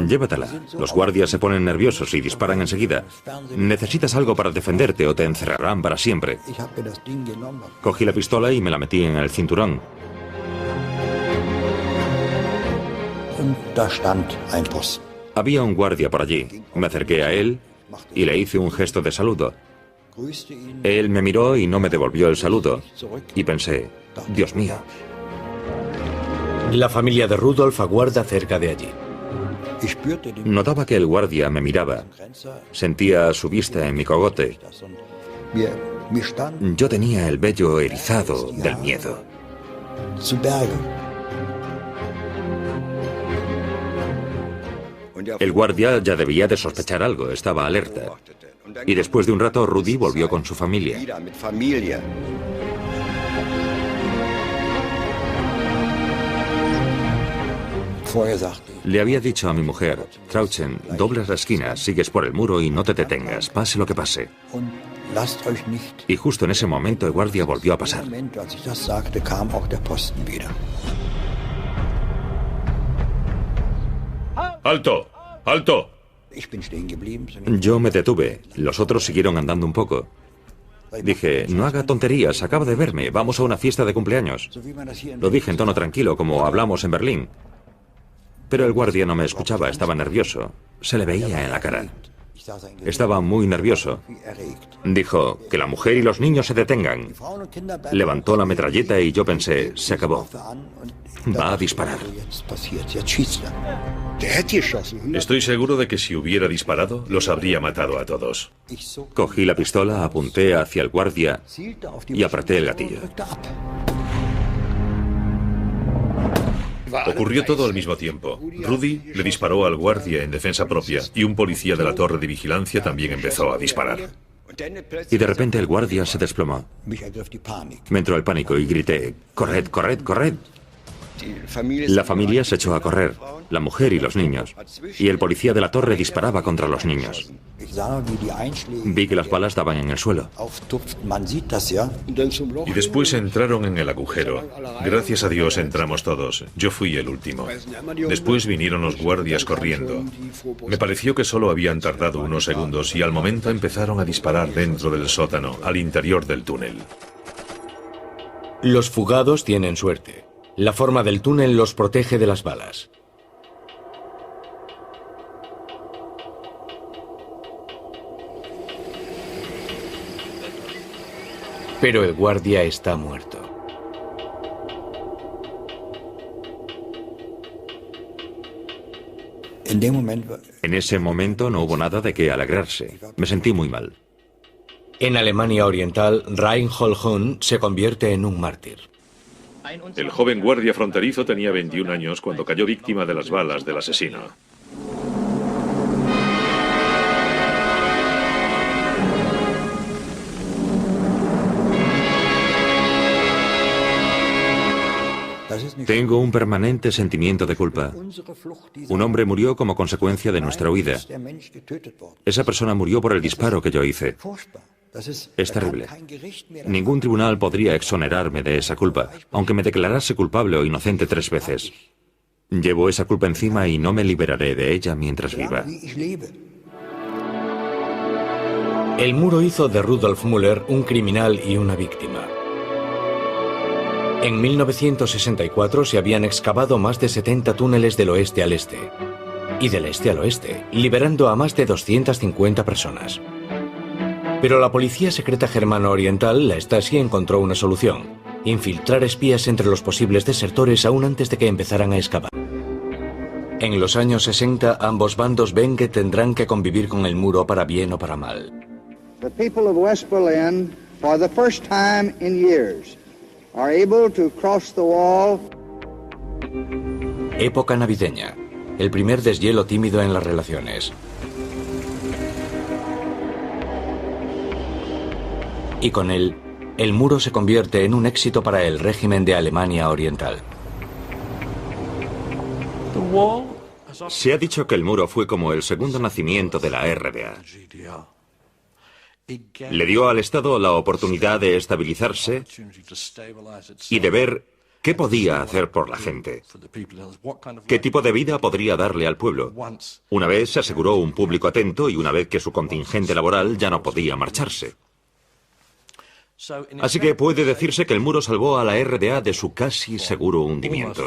S4: Llévatela. Los guardias se ponen nerviosos y disparan enseguida. Necesitas algo para defenderte o te encerrarán para siempre. Cogí la pistola y me la metí en el cinturón. Había un guardia por allí. Me acerqué a él y le hice un gesto de saludo. Él me miró y no me devolvió el saludo. Y pensé, Dios mío.
S1: La familia de Rudolf aguarda cerca de allí.
S4: Notaba que el guardia me miraba. Sentía su vista en mi cogote. Yo tenía el vello erizado del miedo. El guardia ya debía de sospechar algo, estaba alerta. Y después de un rato, Rudy volvió con su familia. Le había dicho a mi mujer, Trauchen, doblas la esquina, sigues por el muro y no te detengas, pase lo que pase. Y justo en ese momento el guardia volvió a pasar.
S2: ¡Alto! ¡Alto!
S4: Yo me detuve, los otros siguieron andando un poco. Dije, no haga tonterías, acaba de verme, vamos a una fiesta de cumpleaños. Lo dije en tono tranquilo, como hablamos en Berlín. Pero el guardia no me escuchaba, estaba nervioso. Se le veía en la cara. Estaba muy nervioso. Dijo, que la mujer y los niños se detengan. Levantó la metralleta y yo pensé, se acabó. Va a disparar.
S2: Estoy seguro de que si hubiera disparado, los habría matado a todos.
S4: Cogí la pistola, apunté hacia el guardia y apreté el gatillo.
S2: Ocurrió todo al mismo tiempo. Rudy le disparó al guardia en defensa propia y un policía de la torre de vigilancia también empezó a disparar.
S4: Y de repente el guardia se desplomó. Me entró el pánico y grité, ¡corred, corred, corred! La familia se echó a correr, la mujer y los niños, y el policía de la torre disparaba contra los niños. Vi que las balas daban en el suelo.
S2: Y después entraron en el agujero. Gracias a Dios entramos todos. Yo fui el último. Después vinieron los guardias corriendo. Me pareció que solo habían tardado unos segundos y al momento empezaron a disparar dentro del sótano, al interior del túnel.
S1: Los fugados tienen suerte. La forma del túnel los protege de las balas. Pero el guardia está muerto.
S4: En ese momento no hubo nada de qué alegrarse. Me sentí muy mal.
S1: En Alemania Oriental, Reinhold Hahn se convierte en un mártir.
S2: El joven guardia fronterizo tenía 21 años cuando cayó víctima de las balas del asesino.
S4: Tengo un permanente sentimiento de culpa. Un hombre murió como consecuencia de nuestra huida. Esa persona murió por el disparo que yo hice. Es terrible. Ningún tribunal podría exonerarme de esa culpa, aunque me declarase culpable o inocente 3 veces. Llevo esa culpa encima y no me liberaré de ella mientras viva.
S1: El muro hizo de Rudolf Müller un criminal y una víctima. En 1964 se habían excavado más de 70 túneles del oeste al este y del este al oeste, liberando a más de 250 personas. Pero la policía secreta germano-oriental, la Stasi, encontró una solución: infiltrar espías entre los posibles desertores aún antes de que empezaran a excavar. En los años 60, ambos bandos ven que tendrán que convivir con el muro para bien o para mal.
S8: The people of West Berlin, for the first time in years, are able to cross the wall.
S1: Época navideña. El primer deshielo tímido en las relaciones. Y con él, el muro se convierte en un éxito para el régimen de Alemania Oriental.
S4: Se ha dicho que el muro fue como el segundo nacimiento de la RDA. Le dio al Estado la oportunidad de estabilizarse y de ver qué podía hacer por la gente, qué tipo de vida podría darle al pueblo. Una vez se aseguró un público atento y una vez que su contingente laboral ya no podía marcharse. Así que puede decirse que el muro salvó a la RDA de su casi seguro hundimiento.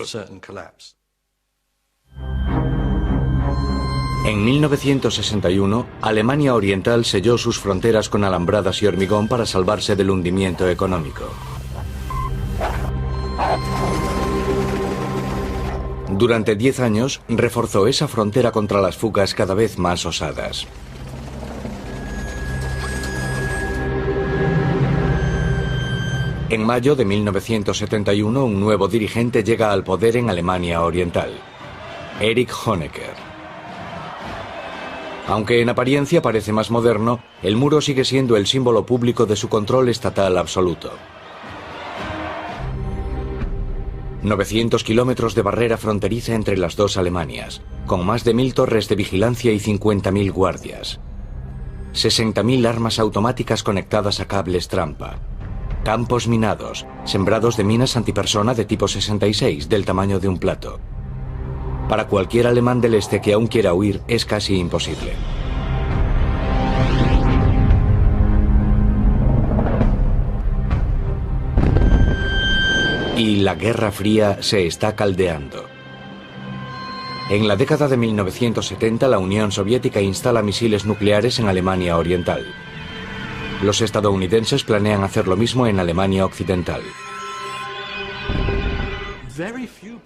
S1: En 1961, Alemania Oriental selló sus fronteras con alambradas y hormigón para salvarse del hundimiento económico. Durante 10 años, reforzó esa frontera contra las fugas cada vez más osadas. En mayo de 1971, un nuevo dirigente llega al poder en Alemania Oriental: Erich Honecker. Aunque en apariencia parece más moderno, el muro sigue siendo el símbolo público de su control estatal absoluto. 900 kilómetros de barrera fronteriza entre las dos Alemanias, con más de 1000 torres de vigilancia y 50.000 guardias. 60.000 armas automáticas conectadas a cables trampa. Campos minados, sembrados de minas antipersona de tipo 66, del tamaño de un plato. Para cualquier alemán del este que aún quiera huir, es casi imposible. Y la Guerra Fría se está caldeando. En la década de 1970, la Unión Soviética instala misiles nucleares en Alemania Oriental. Los estadounidenses planean hacer lo mismo en Alemania Occidental.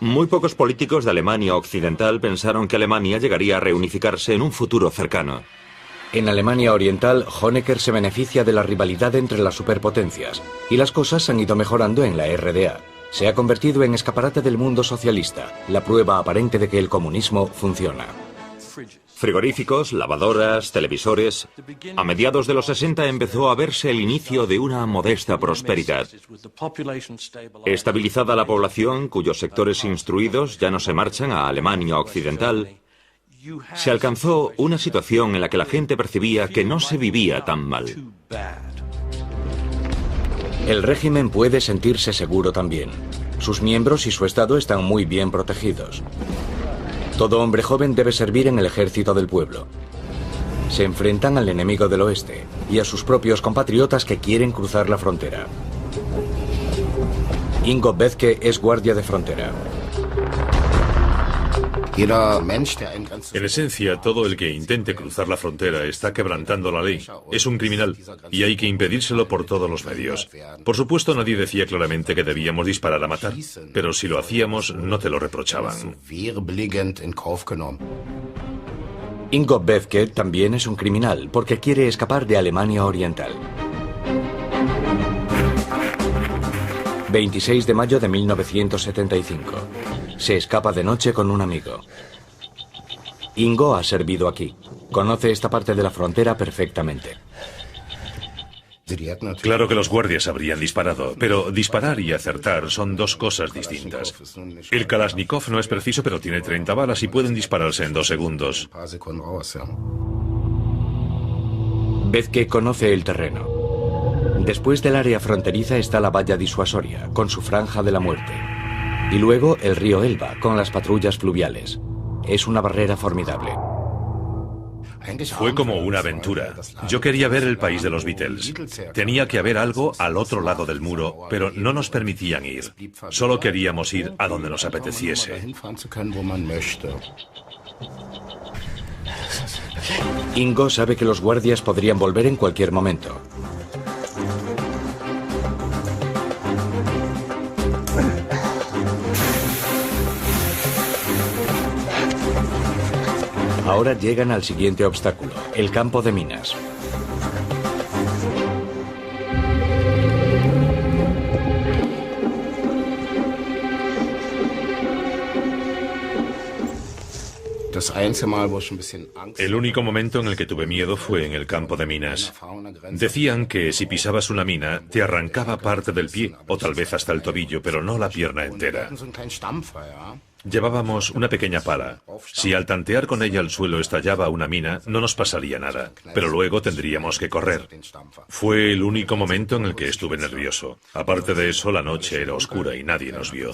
S4: Muy pocos políticos de Alemania Occidental pensaron que Alemania llegaría a reunificarse en un futuro cercano.
S1: En Alemania Oriental, Honecker se beneficia de la rivalidad entre las superpotencias, y las cosas han ido mejorando en la RDA. Se ha convertido en escaparate del mundo socialista, la prueba aparente de que el comunismo funciona.
S4: Frigoríficos, lavadoras, televisores. A mediados de los 60 empezó a verse el inicio de una modesta prosperidad. Estabilizada la población, cuyos sectores instruidos ya no se marchan a Alemania Occidental, se alcanzó una situación en la que la gente percibía que no se vivía tan mal.
S1: El régimen puede sentirse seguro también. Sus miembros y su Estado están muy bien protegidos. Todo hombre joven debe servir en el ejército del pueblo. Se enfrentan al enemigo del oeste y a sus propios compatriotas que quieren cruzar la frontera. Ingo Bethke es guardia de frontera.
S2: En esencia, todo el que intente cruzar la frontera está quebrantando la ley. Es un criminal y hay que impedírselo por todos los medios. Por supuesto, nadie decía claramente que debíamos disparar a matar, pero si lo hacíamos, no te lo reprochaban.
S1: Ingo Bethke también es un criminal porque quiere escapar de Alemania Oriental. 26 de mayo de 1975. Se escapa de noche con un amigo. Ingo ha servido aquí. Conoce esta parte de la frontera perfectamente.
S2: Claro que los guardias habrían disparado, pero disparar y acertar son dos cosas distintas. El Kalashnikov no es preciso, pero tiene 30 balas y pueden dispararse en 2 segundos.
S1: Vezke conoce el terreno. Después del área fronteriza está la valla disuasoria, con su franja de la muerte. Y luego el río Elba, con las patrullas fluviales. Es una barrera formidable.
S2: Fue como una aventura. Yo quería ver el país de los Beatles. Tenía que haber algo al otro lado del muro, pero no nos permitían ir. Solo queríamos ir a donde nos apeteciese.
S1: Ingo sabe que los guardias podrían volver en cualquier momento. Ahora llegan al siguiente obstáculo, el campo de minas.
S2: El único momento en el que tuve miedo fue en el campo de minas. Decían que si pisabas una mina, te arrancaba parte del pie, o tal vez hasta el tobillo, pero no la pierna entera. Llevábamos una pequeña pala. Si al tantear con ella el suelo estallaba una mina, no nos pasaría nada, pero luego tendríamos que correr. Fue el único momento en el que estuve nervioso. Aparte de eso, la noche era oscura y nadie nos vio.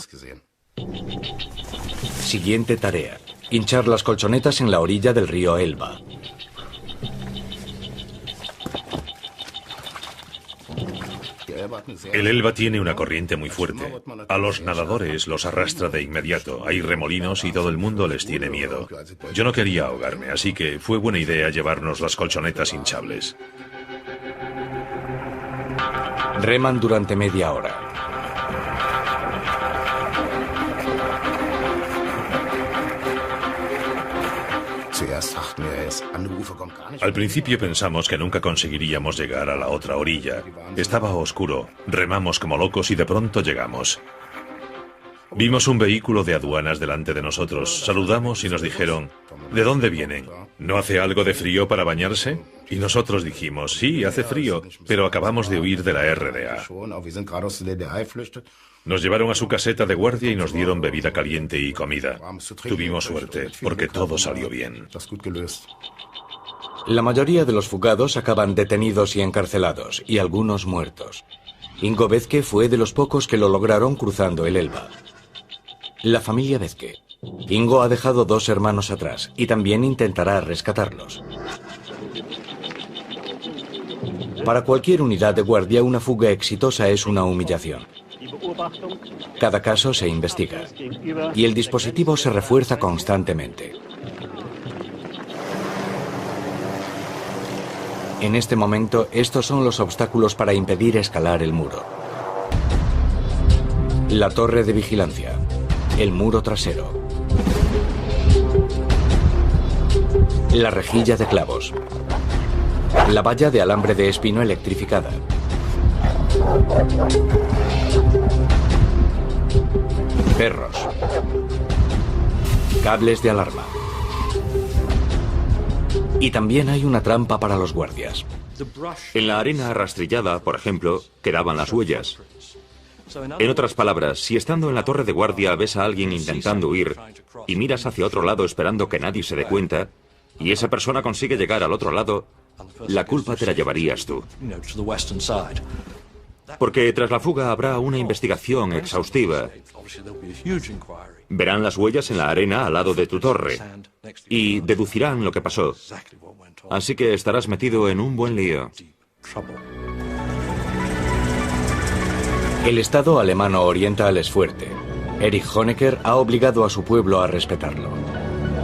S1: Siguiente tarea: hinchar las colchonetas en la orilla del río Elba.
S2: El Elba tiene una corriente muy fuerte. A los nadadores los arrastra de inmediato. Hay remolinos y todo el mundo les tiene miedo. Yo no quería ahogarme, así que fue buena idea llevarnos las colchonetas hinchables.
S1: Reman durante media hora.
S2: Al principio pensamos que nunca conseguiríamos llegar a la otra orilla. Estaba oscuro, remamos como locos y de pronto llegamos. Vimos un vehículo de aduanas delante de nosotros, saludamos y nos dijeron: ¿de dónde vienen? ¿No hace algo de frío para bañarse? Y nosotros dijimos: sí, hace frío, pero acabamos de huir de la RDA. Nos llevaron a su caseta de guardia y nos dieron bebida caliente y comida. Tuvimos suerte, porque todo salió bien.
S1: La mayoría de los fugados acaban detenidos y encarcelados, y algunos muertos. Ingo Vezke fue de los pocos que lo lograron cruzando el Elba. La familia Vezke. Ingo ha dejado 2 hermanos atrás, y también intentará rescatarlos. Para cualquier unidad de guardia, una fuga exitosa es una humillación. Cada caso se investiga y el dispositivo se refuerza constantemente. En este momento, estos son los obstáculos para impedir escalar el muro. La torre de vigilancia, el muro trasero, la rejilla de clavos, la valla de alambre de espino electrificada, perros, cables de alarma. Y también hay una trampa para los guardias.
S4: En la arena rastrillada, por ejemplo, quedaban las huellas. En otras palabras, si estando en la torre de guardia ves a alguien intentando huir y miras hacia otro lado esperando que nadie se dé cuenta, y esa persona consigue llegar al otro lado, la culpa te la llevarías tú. Porque tras la fuga habrá una investigación exhaustiva. Verán las huellas en la arena al lado de tu torre y deducirán lo que pasó. Así que estarás metido en un buen lío.
S1: El Estado alemano oriental es fuerte. Erich Honecker ha obligado a su pueblo a respetarlo.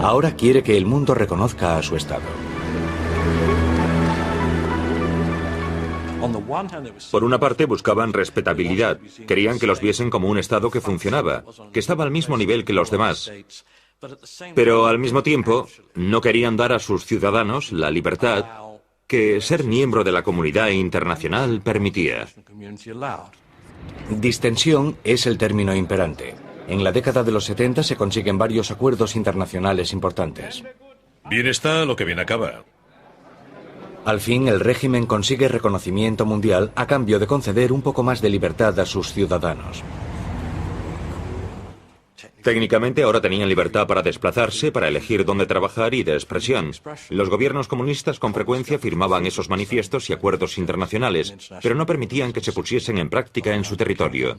S1: Ahora quiere que el mundo reconozca a su Estado.
S4: Por una parte buscaban respetabilidad, querían que los viesen como un Estado que funcionaba, que estaba al mismo nivel que los demás. Pero al mismo tiempo no querían dar a sus ciudadanos la libertad que ser miembro de la comunidad internacional permitía.
S1: Distensión es el término imperante. En la década de los 70 se consiguen varios acuerdos internacionales importantes.
S2: Bien está lo que bien acaba.
S1: Al fin, el régimen consigue reconocimiento mundial a cambio de conceder un poco más de libertad a sus ciudadanos.
S4: Técnicamente ahora tenían libertad para desplazarse, para elegir dónde trabajar y de expresión. Los gobiernos comunistas con frecuencia firmaban esos manifiestos y acuerdos internacionales, pero no permitían que se pusiesen en práctica en su territorio.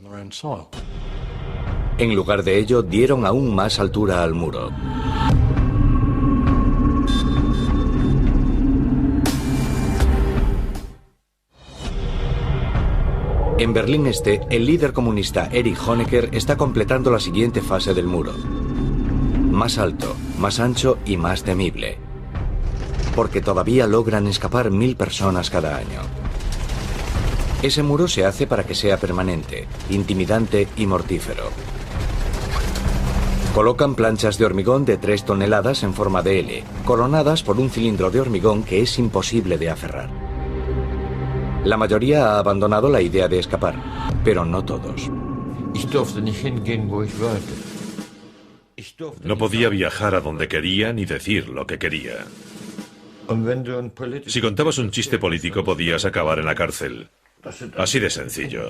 S1: En lugar de ello, dieron aún más altura al muro. En Berlín Este, el líder comunista Erich Honecker está completando la siguiente fase del muro. Más alto, más ancho y más temible. Porque todavía logran escapar 1000 personas cada año. Ese muro se hace para que sea permanente, intimidante y mortífero. Colocan planchas de hormigón de 3 toneladas en forma de L, coronadas por un cilindro de hormigón que es imposible de aferrar. La mayoría ha abandonado la idea de escapar, pero no todos.
S2: No podía viajar a donde quería ni decir lo que quería. Si contabas un chiste político podías acabar en la cárcel. Así de sencillo.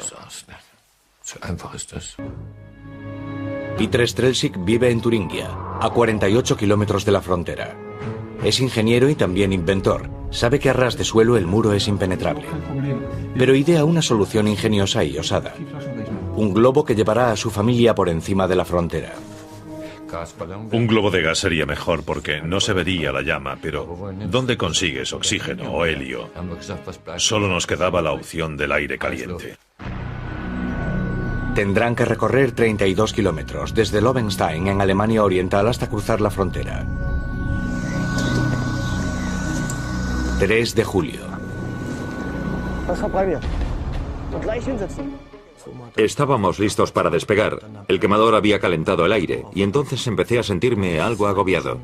S1: Peter Strelczyk vive en Turingia, a 48 kilómetros de la frontera. Es ingeniero y también inventor. Sabe que a ras de suelo el muro es impenetrable. Pero idea una solución ingeniosa y osada. Un globo que llevará a su familia por encima de la frontera.
S2: Un globo de gas sería mejor porque no se vería la llama, pero ¿dónde consigues oxígeno o helio? Solo nos quedaba la opción del aire caliente.
S1: Tendrán que recorrer 32 kilómetros, desde Lobenstein, en Alemania Oriental, hasta cruzar la frontera. 3 de julio.
S4: Estábamos listos para despegar. El quemador había calentado el aire y entonces empecé a sentirme algo agobiado.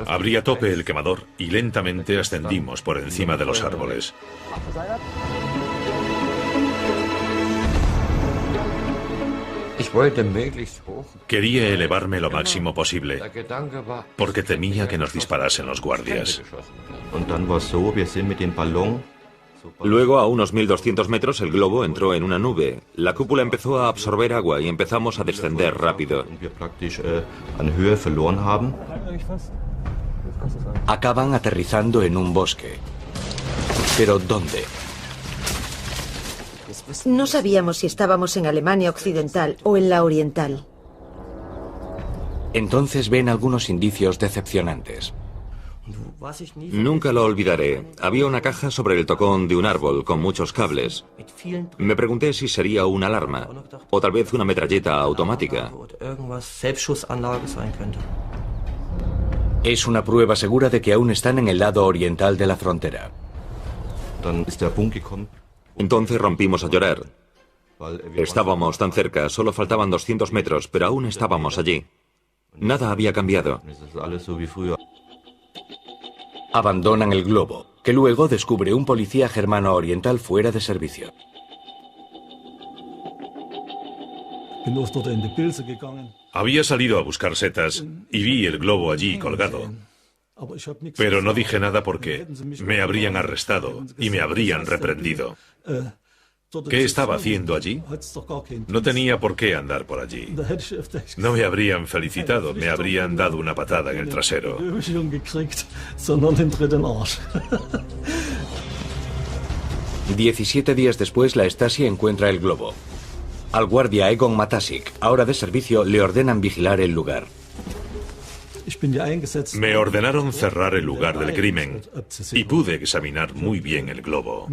S2: Abrí a tope el quemador y lentamente ascendimos por encima de los árboles. Quería elevarme lo máximo posible, porque temía que nos disparasen los guardias.
S4: Luego, a unos 1200 metros, el globo entró en una nube. La cúpula empezó a absorber agua y empezamos a descender rápido.
S1: Acaban aterrizando en un bosque. ¿Pero dónde?
S6: No sabíamos si estábamos en Alemania Occidental o en la Oriental.
S1: Entonces ven algunos indicios decepcionantes.
S4: Nunca lo olvidaré. Había una caja sobre el tocón de un árbol con muchos cables. Me pregunté si sería una alarma o tal vez una metralleta automática.
S1: Es una prueba segura de que aún están en el lado oriental de la frontera.
S4: Entonces rompimos a llorar. Estábamos tan cerca, solo faltaban 200 metros, pero aún estábamos allí. Nada había cambiado.
S1: Abandonan el globo, que luego descubre un policía germano oriental fuera de servicio.
S2: Había salido a buscar setas y vi el globo allí colgado. Pero no dije nada porque me habrían arrestado y me habrían reprendido. ¿Qué estaba haciendo allí? No tenía por qué andar por allí. No me habrían felicitado, me habrían dado una patada en el trasero.
S1: 17 días después, la Stasi encuentra el globo. Al guardia Egon Matasik, ahora de servicio, le ordenan vigilar el lugar.
S2: Me ordenaron cerrar el lugar del crimen y pude examinar muy bien el globo.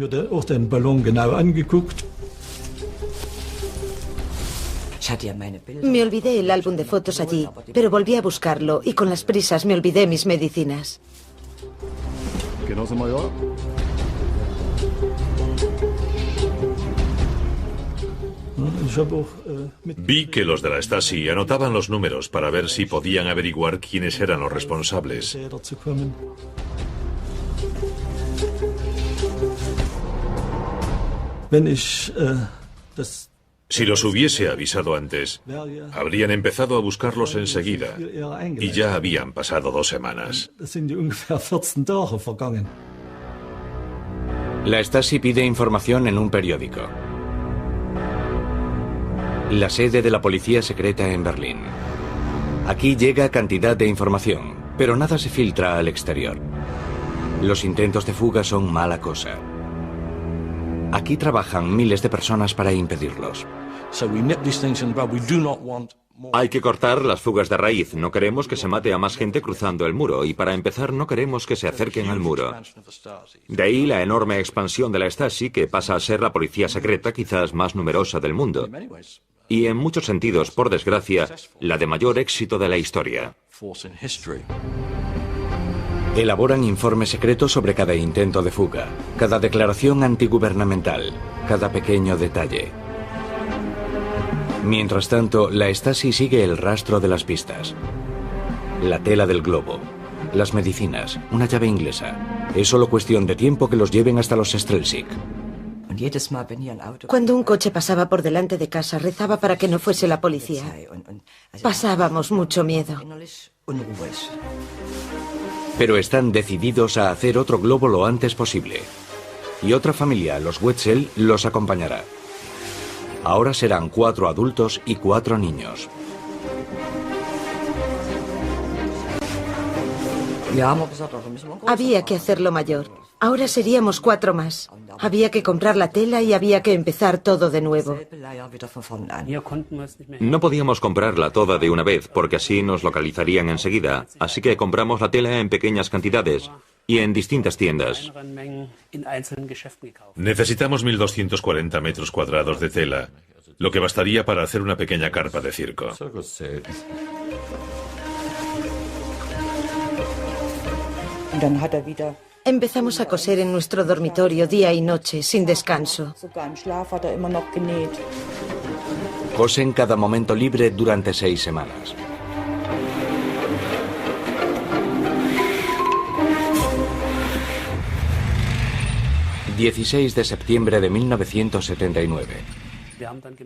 S6: Me olvidé el álbum de fotos allí, pero volví a buscarlo y con las prisas me olvidé mis medicinas.
S2: Vi que los de la Stasi anotaban los números para ver si podían averiguar quiénes eran los responsables. Si los hubiese avisado antes, habrían empezado a buscarlos enseguida y ya habían pasado 2 semanas.
S1: La Stasi pide información en un periódico. La sede de la policía secreta en Berlín. Aquí llega cantidad de información, pero nada se filtra al exterior. Los intentos de fuga son mala cosa. Aquí trabajan miles de personas para impedirlos.
S4: Hay que cortar las fugas de raíz. No queremos que se mate a más gente cruzando el muro y para empezar no queremos que se acerquen al muro. De ahí la enorme expansión de la Stasi, que pasa a ser la policía secreta quizás más numerosa del mundo. Y en muchos sentidos, por desgracia, la de mayor éxito de la historia.
S1: Elaboran informes secretos sobre cada intento de fuga, cada declaración antigubernamental, cada pequeño detalle. Mientras tanto, la Stasi sigue el rastro de las pistas. La tela del globo, las medicinas, una llave inglesa. Es solo cuestión de tiempo que los lleven hasta los Strelzig.
S6: Cuando un coche pasaba por delante de casa, rezaba para que no fuese la policía. Pasábamos mucho miedo.
S1: Pero están decididos a hacer otro globo lo antes posible. Y otra familia, los Wetzel, los acompañará. Ahora serán 4 adultos y 4 niños.
S6: Había que hacerlo mayor. Ahora seríamos 4 más. Había que comprar la tela y había que empezar todo de nuevo.
S4: No podíamos comprarla toda de una vez, porque así nos localizarían enseguida. Así que compramos la tela en pequeñas cantidades y en distintas tiendas.
S2: Necesitamos 1.240 metros cuadrados de tela, lo que bastaría para hacer una pequeña carpa de circo.
S6: Empezamos a coser en nuestro dormitorio día y noche, sin descanso.
S1: Cosen cada momento libre durante 6 semanas. ...16 de septiembre de 1979.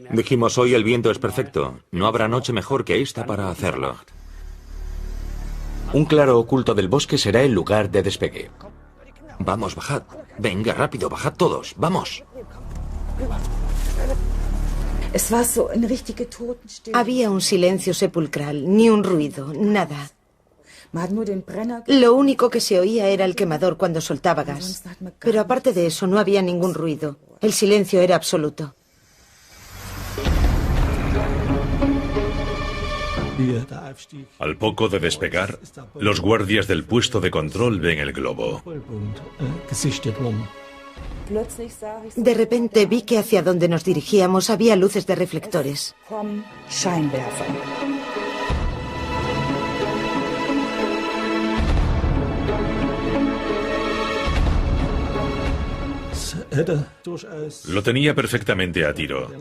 S4: Dijimos, hoy el viento es perfecto. No habrá noche mejor que esta para hacerlo.
S1: Un claro oculto del bosque será el lugar de despegue.
S4: Vamos, bajad. Venga, rápido, bajad todos. ¡Vamos!
S6: Había un silencio sepulcral, ni un ruido, nada. Lo único que se oía era el quemador cuando soltaba gas. Pero aparte de eso, no había ningún ruido. El silencio era absoluto.
S2: Al poco de despegar, los guardias del puesto de control ven el globo.
S6: De repente vi que hacia donde nos dirigíamos había luces de reflectores.
S2: Lo tenía perfectamente a tiro.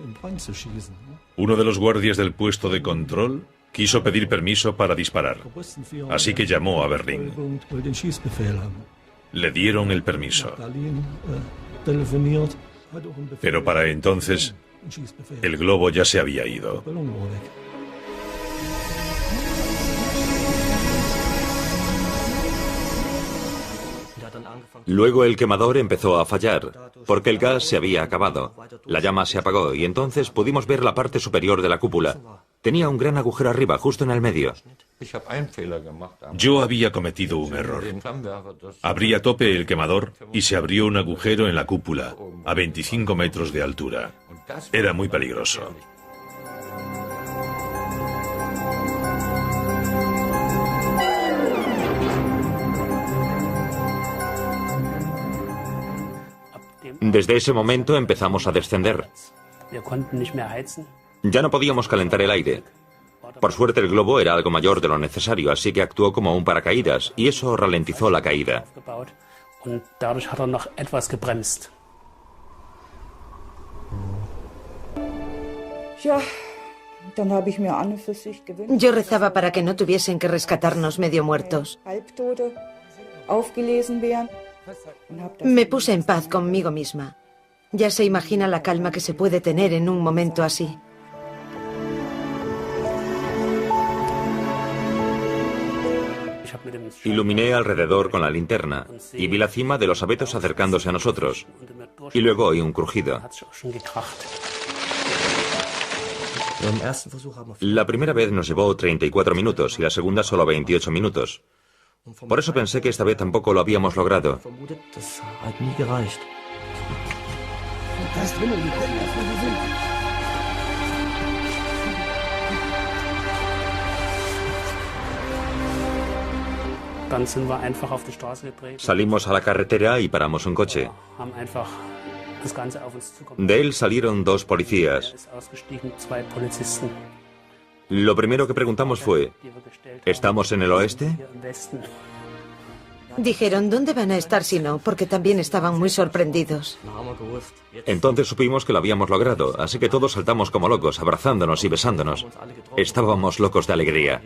S2: Uno de los guardias del puesto de control quiso pedir permiso para disparar, así que llamó a Berlín. Le dieron el permiso. Pero para entonces, el globo ya se había ido.
S4: Luego el quemador empezó a fallar, porque el gas se había acabado. La llama se apagó y entonces pudimos ver la parte superior de la cúpula. Tenía un gran agujero arriba, justo en el medio.
S2: Yo había cometido un error. Abrí a tope el quemador y se abrió un agujero en la cúpula, a 25 metros de altura. Era muy peligroso.
S4: Desde ese momento empezamos a descender. Ya no podíamos calentar el aire. Por suerte el globo era algo mayor de lo necesario, así que actuó como un paracaídas, y eso ralentizó la caída.
S6: Yo rezaba para que no tuviesen que rescatarnos medio muertos. Me puse en paz conmigo misma. Ya se imagina la calma que se puede tener en un momento así.
S4: Iluminé alrededor con la linterna y vi la cima de los abetos acercándose a nosotros. Y luego oí un crujido. La primera vez nos llevó 34 minutos y la segunda solo 28 minutos. Por eso pensé que esta vez tampoco lo habíamos logrado. Salimos a la carretera y paramos un coche. De él salieron 2 policías. Lo primero que preguntamos fue, ¿estamos en el oeste?
S6: Dijeron, ¿dónde van a estar si no? Porque también estaban muy sorprendidos.
S4: Entonces supimos que lo habíamos logrado, así que todos saltamos como locos, abrazándonos y besándonos. Estábamos locos de alegría.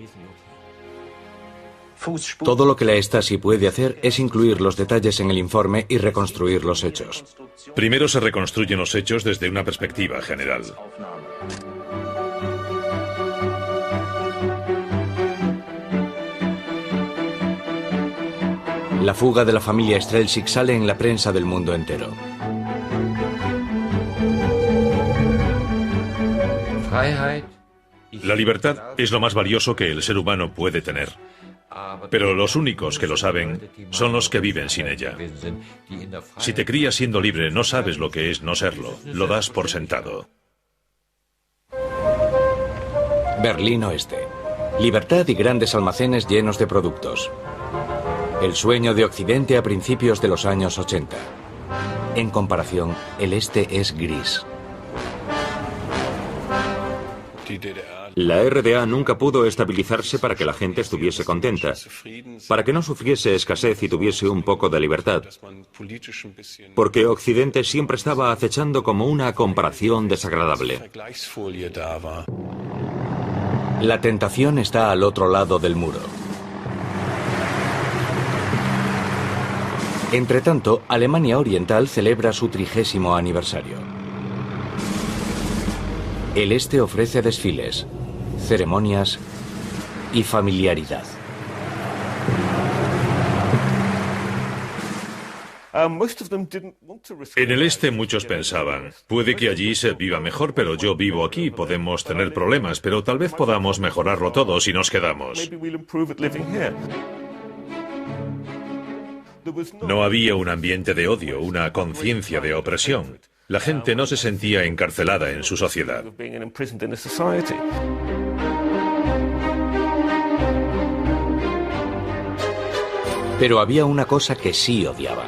S1: Todo lo que la Stasi puede hacer es incluir los detalles en el informe y reconstruir los hechos.
S2: Primero se reconstruyen los hechos desde una perspectiva general.
S1: La fuga de la familia Strelczyk sale en la prensa del mundo entero.
S2: La libertad es lo más valioso que el ser humano puede tener. Pero los únicos que lo saben son los que viven sin ella. Si te crías siendo libre, no sabes lo que es no serlo. Lo das por sentado.
S1: Berlín Oeste. Libertad y grandes almacenes llenos de productos. El sueño de Occidente a principios de los años 80. En comparación, el este es gris.
S4: La RDA nunca pudo estabilizarse para que la gente estuviese contenta, para que no sufriese escasez y tuviese un poco de libertad, porque Occidente siempre estaba acechando como una comparación desagradable.
S1: La tentación está al otro lado del muro. Entretanto, Alemania Oriental celebra su 30º aniversario. El este ofrece desfiles, ceremonias y familiaridad.
S2: En el este muchos pensaban, puede que allí se viva mejor, pero yo vivo aquí, podemos tener problemas, pero tal vez podamos mejorarlo todo si nos quedamos. No había un ambiente de odio, una conciencia de opresión. La gente no se sentía encarcelada en su sociedad.
S1: Pero había una cosa que sí odiaban.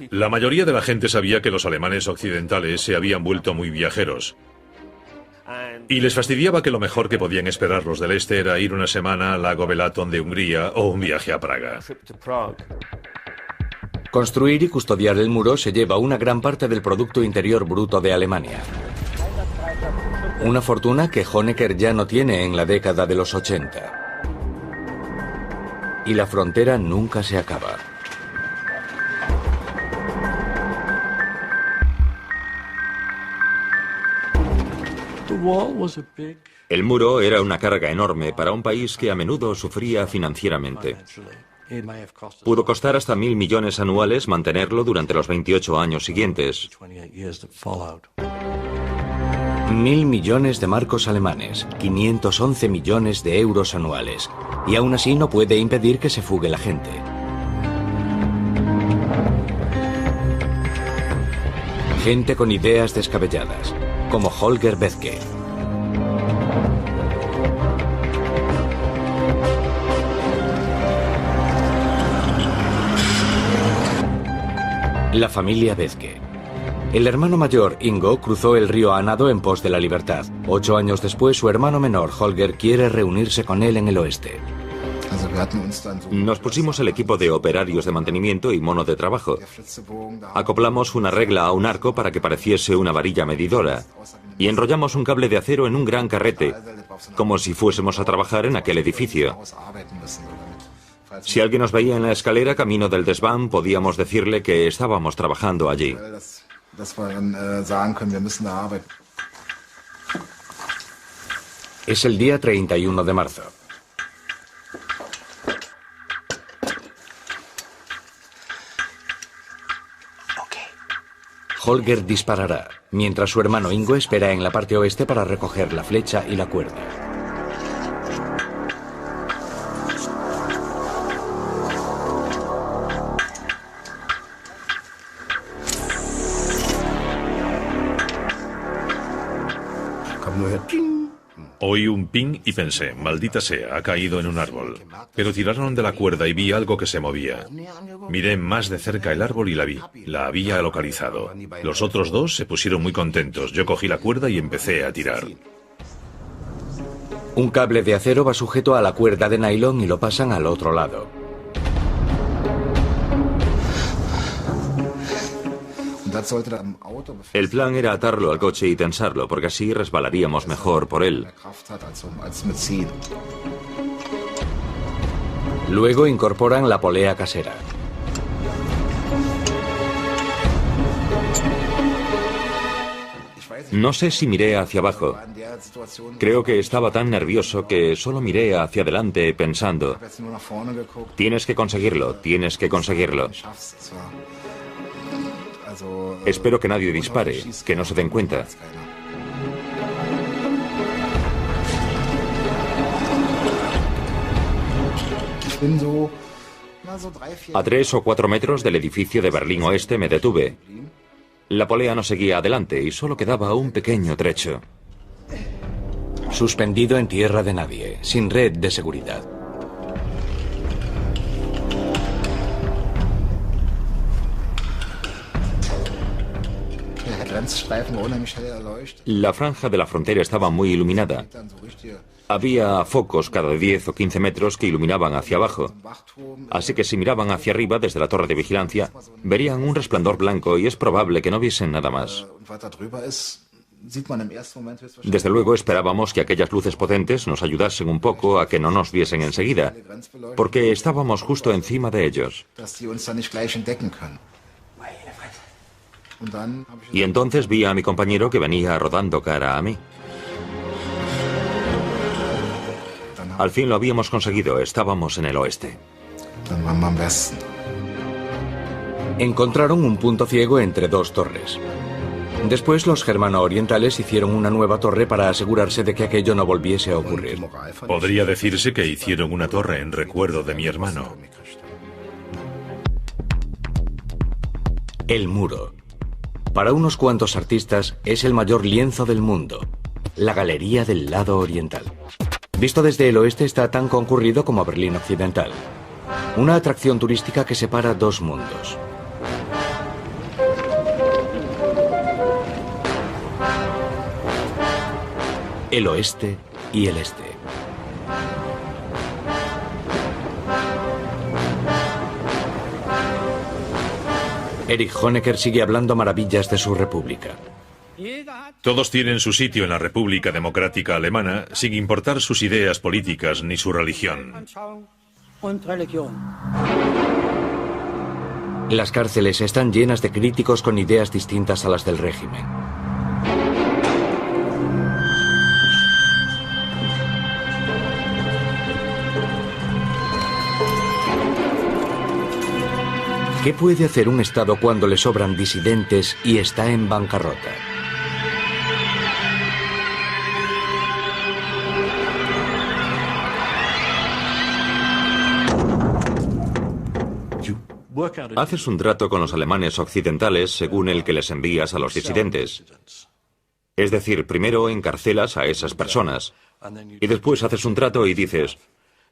S2: La mayoría de la gente sabía que los alemanes occidentales se habían vuelto muy viajeros. Y les fastidiaba que lo mejor que podían esperar los del este era ir una semana al lago Balaton de Hungría o un viaje a Praga.
S1: Construir y custodiar el muro se lleva una gran parte del Producto Interior Bruto de Alemania. Una fortuna que Honecker ya no tiene en la década de los 80. Y la frontera nunca se acaba.
S4: El muro era una carga enorme para un país que a menudo sufría financieramente. Pudo costar hasta 1.000 millones anuales mantenerlo durante los 28 años siguientes.
S1: 1.000 millones de marcos alemanes, 511 millones de euros anuales. Y aún así no puede impedir que se fugue la gente. Gente con ideas descabelladas, como Holger Bethke. La familia Bethke. El hermano mayor, Ingo, cruzó el río a nado en pos de la libertad. 8 años después, su hermano menor, Holger, quiere reunirse con él en el oeste.
S4: Nos pusimos el equipo de operarios de mantenimiento y mono de trabajo. Acoplamos una regla a un arco para que pareciese una varilla medidora y enrollamos un cable de acero en un gran carrete, como si fuésemos a trabajar en aquel edificio. Si alguien nos veía en la escalera camino del desván, podíamos decirle que estábamos trabajando allí.
S1: Es el día 31 de marzo. Holger disparará, mientras su hermano Ingo espera en la parte oeste para recoger la flecha y la cuerda.
S2: Oí un ping y pensé, maldita sea, ha caído en un árbol. Pero tiraron de la cuerda y vi algo que se movía. Miré más de cerca el árbol y la vi. La había localizado. Los otros dos se pusieron muy contentos. Yo cogí la cuerda y empecé a tirar.
S1: Un cable de acero va sujeto a la cuerda de nylon y lo pasan al otro lado.
S4: El plan era atarlo al coche y tensarlo, porque así resbalaríamos mejor por él.
S1: Luego incorporan la polea casera.
S4: No sé si miré hacia abajo. Creo que estaba tan nervioso que solo miré hacia adelante pensando, tienes que conseguirlo, tienes que conseguirlo. Espero que nadie dispare, que no se den cuenta. A 3 o 4 metros del edificio de Berlín Oeste me detuve. La polea no seguía adelante y solo quedaba un pequeño trecho.
S1: Suspendido en tierra de nadie, sin red de seguridad.
S4: La franja de la frontera estaba muy iluminada. Había focos cada 10 o 15 metros que iluminaban hacia abajo. Así que si miraban hacia arriba desde la torre de vigilancia, verían un resplandor blanco y es probable que no viesen nada más. Desde luego esperábamos que aquellas luces potentes nos ayudasen un poco a que no nos viesen enseguida, porque estábamos justo encima de ellos. Y entonces vi a mi compañero que venía rodando cara a mí. Al fin lo habíamos conseguido, estábamos en el oeste.
S1: Encontraron un punto ciego entre dos torres. Después los germano-orientales hicieron una nueva torre para asegurarse de que aquello no volviese a ocurrir.
S2: Podría decirse que hicieron una torre en recuerdo de mi hermano.
S1: El muro. Para unos cuantos artistas es el mayor lienzo del mundo, la galería del lado oriental. Visto desde el oeste está tan concurrido como Berlín Occidental, una atracción turística que separa dos mundos. El oeste y el este. Erich Honecker sigue hablando maravillas de su república.
S2: Todos tienen su sitio en la República Democrática Alemana, sin importar sus ideas políticas ni su religión.
S1: Las cárceles están llenas de críticos con ideas distintas a las del régimen. ¿Qué puede hacer un Estado cuando le sobran disidentes y está en bancarrota?
S4: Haces un trato con los alemanes occidentales según el que les envías a los disidentes. Es decir, primero encarcelas a esas personas y después haces un trato y dices,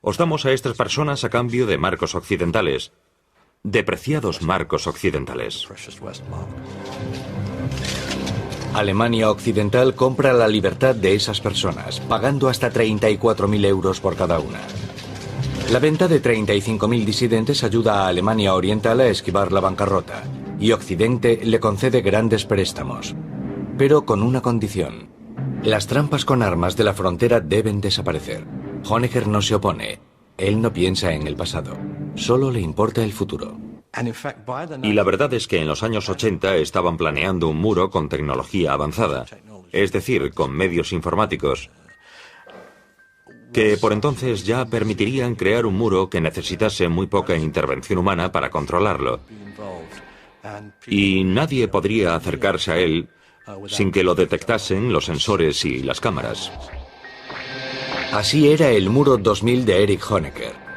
S4: os damos a estas personas a cambio de marcos occidentales. De preciados marcos occidentales.
S1: Alemania Occidental compra la libertad de esas personas, pagando hasta 34.000 euros por cada una. La venta de 35.000 disidentes ayuda a Alemania Oriental a esquivar la bancarrota, y Occidente le concede grandes préstamos. Pero con una condición. Las trampas con armas de la frontera deben desaparecer. Honecker no se opone. Él no piensa en el pasado. Solo le importa el futuro.
S4: Y la verdad es que en los años 80 estaban planeando un muro con tecnología avanzada, es decir, con medios informáticos, que por entonces ya permitirían crear un muro que necesitase muy poca intervención humana para controlarlo. Y nadie podría acercarse a él sin que lo detectasen los sensores y las cámaras.
S1: Así era el muro 2000 de Erich Honecker.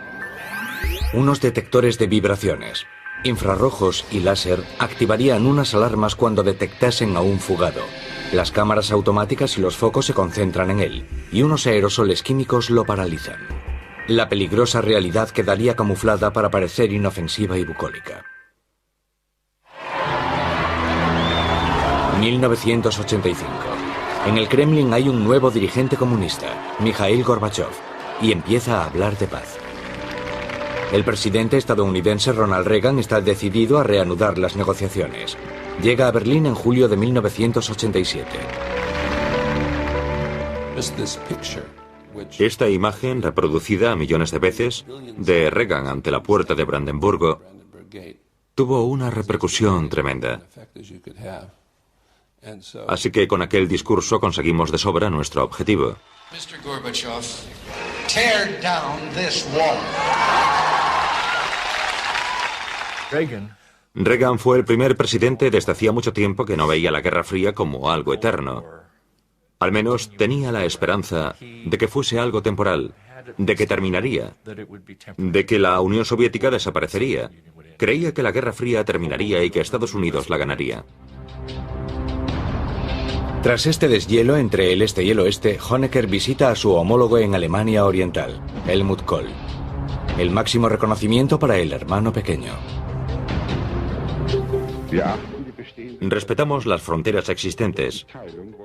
S1: Unos detectores de vibraciones, infrarrojos y láser activarían unas alarmas cuando detectasen a un fugado. Las cámaras automáticas y los focos se concentran en él, y unos aerosoles químicos lo paralizan. La peligrosa realidad quedaría camuflada para parecer inofensiva y bucólica. 1985. En el Kremlin hay un nuevo dirigente comunista, Mikhail Gorbachev, y empieza a hablar de paz. El presidente estadounidense Ronald Reagan está decidido a reanudar las negociaciones. Llega a Berlín en julio de 1987.
S4: Esta imagen, reproducida millones de veces, de Reagan ante la puerta de Brandenburgo, tuvo una repercusión tremenda. Así que con aquel discurso conseguimos de sobra nuestro objetivo.
S3: Mr. Gorbachev, tear down this wall.
S4: Reagan fue el primer presidente desde hacía mucho tiempo que no veía la Guerra Fría como algo eterno. Al menos tenía la esperanza de que fuese algo temporal, de que terminaría, de que la Unión Soviética desaparecería. Creía que la Guerra Fría terminaría y que Estados Unidos la ganaría.
S1: Tras este deshielo entre el este y el oeste, Honecker visita a su homólogo en Alemania Oriental, Helmut Kohl. El máximo reconocimiento para el hermano pequeño.
S4: Respetamos las fronteras existentes,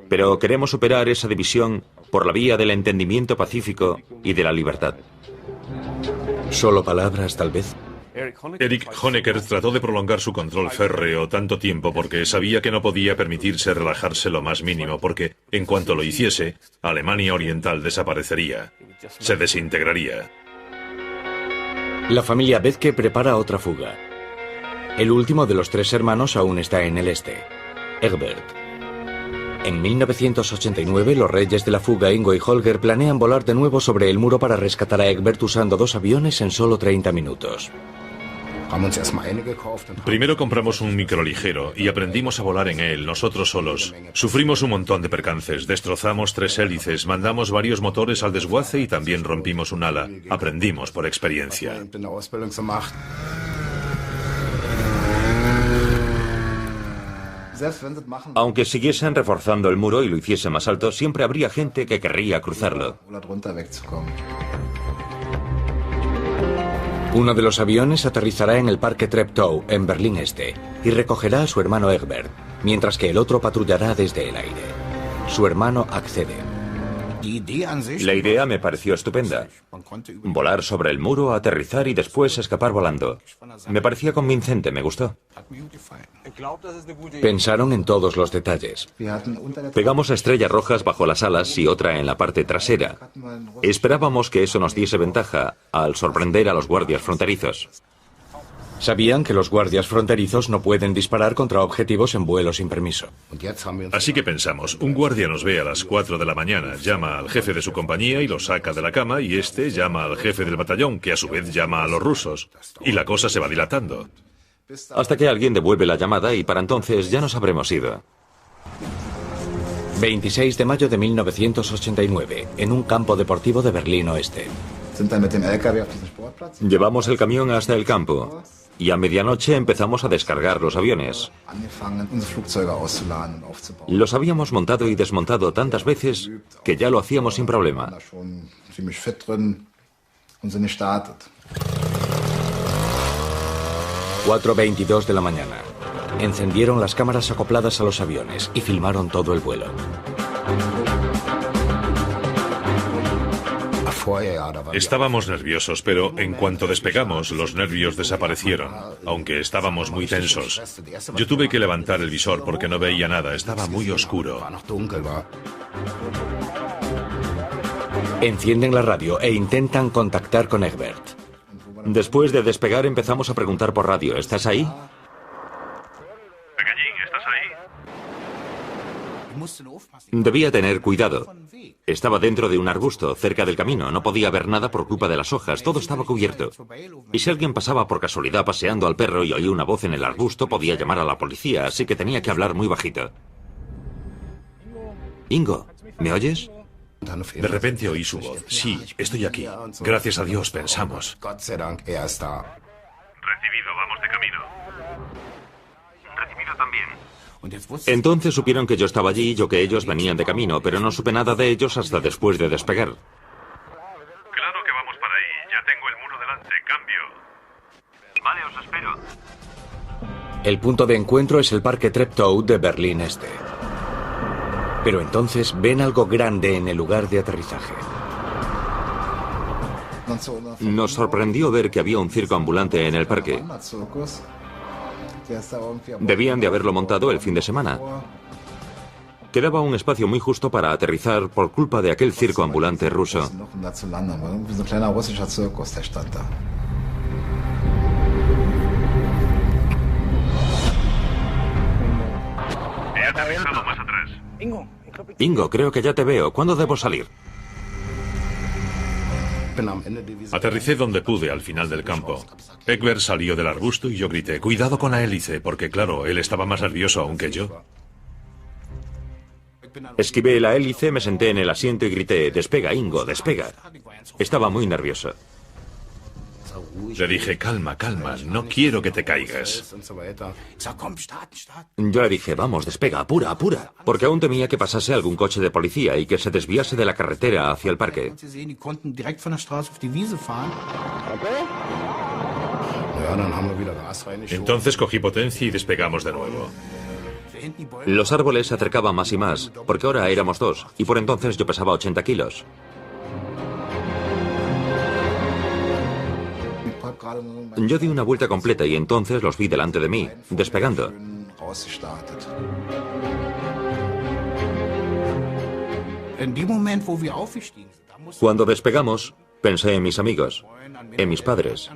S4: pero queremos superar esa división por la vía del entendimiento pacífico y de la libertad.
S1: ¿Solo palabras, tal vez?
S2: Erich Honecker trató de prolongar su control férreo tanto tiempo porque sabía que no podía permitirse relajarse lo más mínimo, porque en cuanto lo hiciese, Alemania Oriental desaparecería, se desintegraría.
S1: La familia Bethke prepara otra fuga. El último de los tres hermanos aún está en el este, Egbert. En 1989, los reyes de la fuga, Ingo y Holger, planean volar de nuevo sobre el muro para rescatar a Egbert usando 2 aviones en solo 30 minutos.
S2: Primero compramos un microligero y aprendimos a volar en él, nosotros solos. Sufrimos un montón de percances, destrozamos 3 hélices, mandamos varios motores al desguace y también rompimos un ala. Aprendimos por experiencia.
S4: Aunque siguiesen reforzando el muro y lo hiciese más alto, siempre habría gente que querría cruzarlo.
S1: Uno de los aviones aterrizará en el Parque Treptow, en Berlín Este, y recogerá a su hermano Egbert, mientras que el otro patrullará desde el aire. Su hermano accede.
S4: La idea me pareció estupenda. Volar sobre el muro, aterrizar y después escapar volando. Me parecía convincente, me gustó.
S1: Pensaron en todos los detalles.
S4: Pegamos estrellas rojas bajo las alas y otra en la parte trasera. Esperábamos que eso nos diese ventaja al sorprender a los guardias fronterizos.
S1: Sabían que los guardias fronterizos no pueden disparar contra objetivos en vuelo sin permiso.
S2: Así que pensamos, un guardia nos ve a las 4 de la mañana, llama al jefe de su compañía y lo saca de la cama, y este llama al jefe del batallón, que a su vez llama a los rusos. Y la cosa se va dilatando.
S4: Hasta que alguien devuelve la llamada y para entonces ya nos habremos ido.
S1: 26 de mayo de 1989, en un campo deportivo de Berlín Oeste.
S4: Llevamos el camión hasta el campo y a medianoche empezamos a descargar los aviones. Los habíamos montado y desmontado tantas veces que ya lo hacíamos sin problema.
S1: 4:22 de la mañana. Encendieron las cámaras acopladas a los aviones y filmaron todo el vuelo.
S2: Estábamos nerviosos, pero en cuanto despegamos, los nervios desaparecieron, aunque estábamos muy tensos. Yo tuve que levantar el visor porque no veía nada, estaba muy oscuro.
S1: Encienden la radio e intentan contactar con Egbert.
S4: Después de despegar empezamos a preguntar por radio. ¿Estás ahí?
S5: Pequeñín, ¿estás ahí?
S4: Debía tener cuidado. Estaba dentro de un arbusto, cerca del camino. No podía ver nada por culpa de las hojas. Todo estaba cubierto. Y si alguien pasaba por casualidad paseando al perro y oía una voz en el arbusto, podía llamar a la policía, así que tenía que hablar muy bajito. Ingo, ¿me oyes?
S2: De repente oí su voz. Sí, estoy aquí. Gracias a Dios, pensamos.
S5: Recibido, vamos de camino. Recibido también.
S4: Entonces supieron que yo estaba allí y yo que ellos venían de camino, pero no supe nada de ellos hasta después de despegar.
S5: Claro que vamos para ahí. Ya tengo el muro delante. Cambio. Vale, os espero.
S1: El punto de encuentro es el Parque Treptow de Berlín Este. Pero entonces ven algo grande en el lugar de aterrizaje.
S4: Nos sorprendió ver que había un circo ambulante en el parque. Debían de haberlo montado el fin de semana. Quedaba un espacio muy justo para aterrizar por culpa de aquel circo ambulante ruso.
S5: He aterrizado más atrás.
S4: Ingo, creo que ya te veo. ¿Cuándo debo salir?
S2: Aterricé donde pude, al final del campo. Egbert salió del arbusto y yo grité, cuidado con la hélice, porque claro, él estaba más nervioso aún que yo.
S4: Esquivé la hélice, me senté en el asiento y grité, despega, Ingo, despega. Estaba muy nervioso.
S2: Le dije, calma, calma, no quiero que te caigas.
S4: Yo le dije, vamos, despega, apura, apura. Porque aún temía que pasase algún coche de policía y que se desviase de la carretera hacia el parque.
S2: Entonces cogí potencia y despegamos de nuevo.
S4: Los árboles se acercaban más y más, porque ahora éramos dos, y por entonces yo pesaba 80 kilos. Yo di una vuelta completa y entonces los vi delante de mí, despegando. Cuando despegamos, pensé en mis amigos, en mis padres,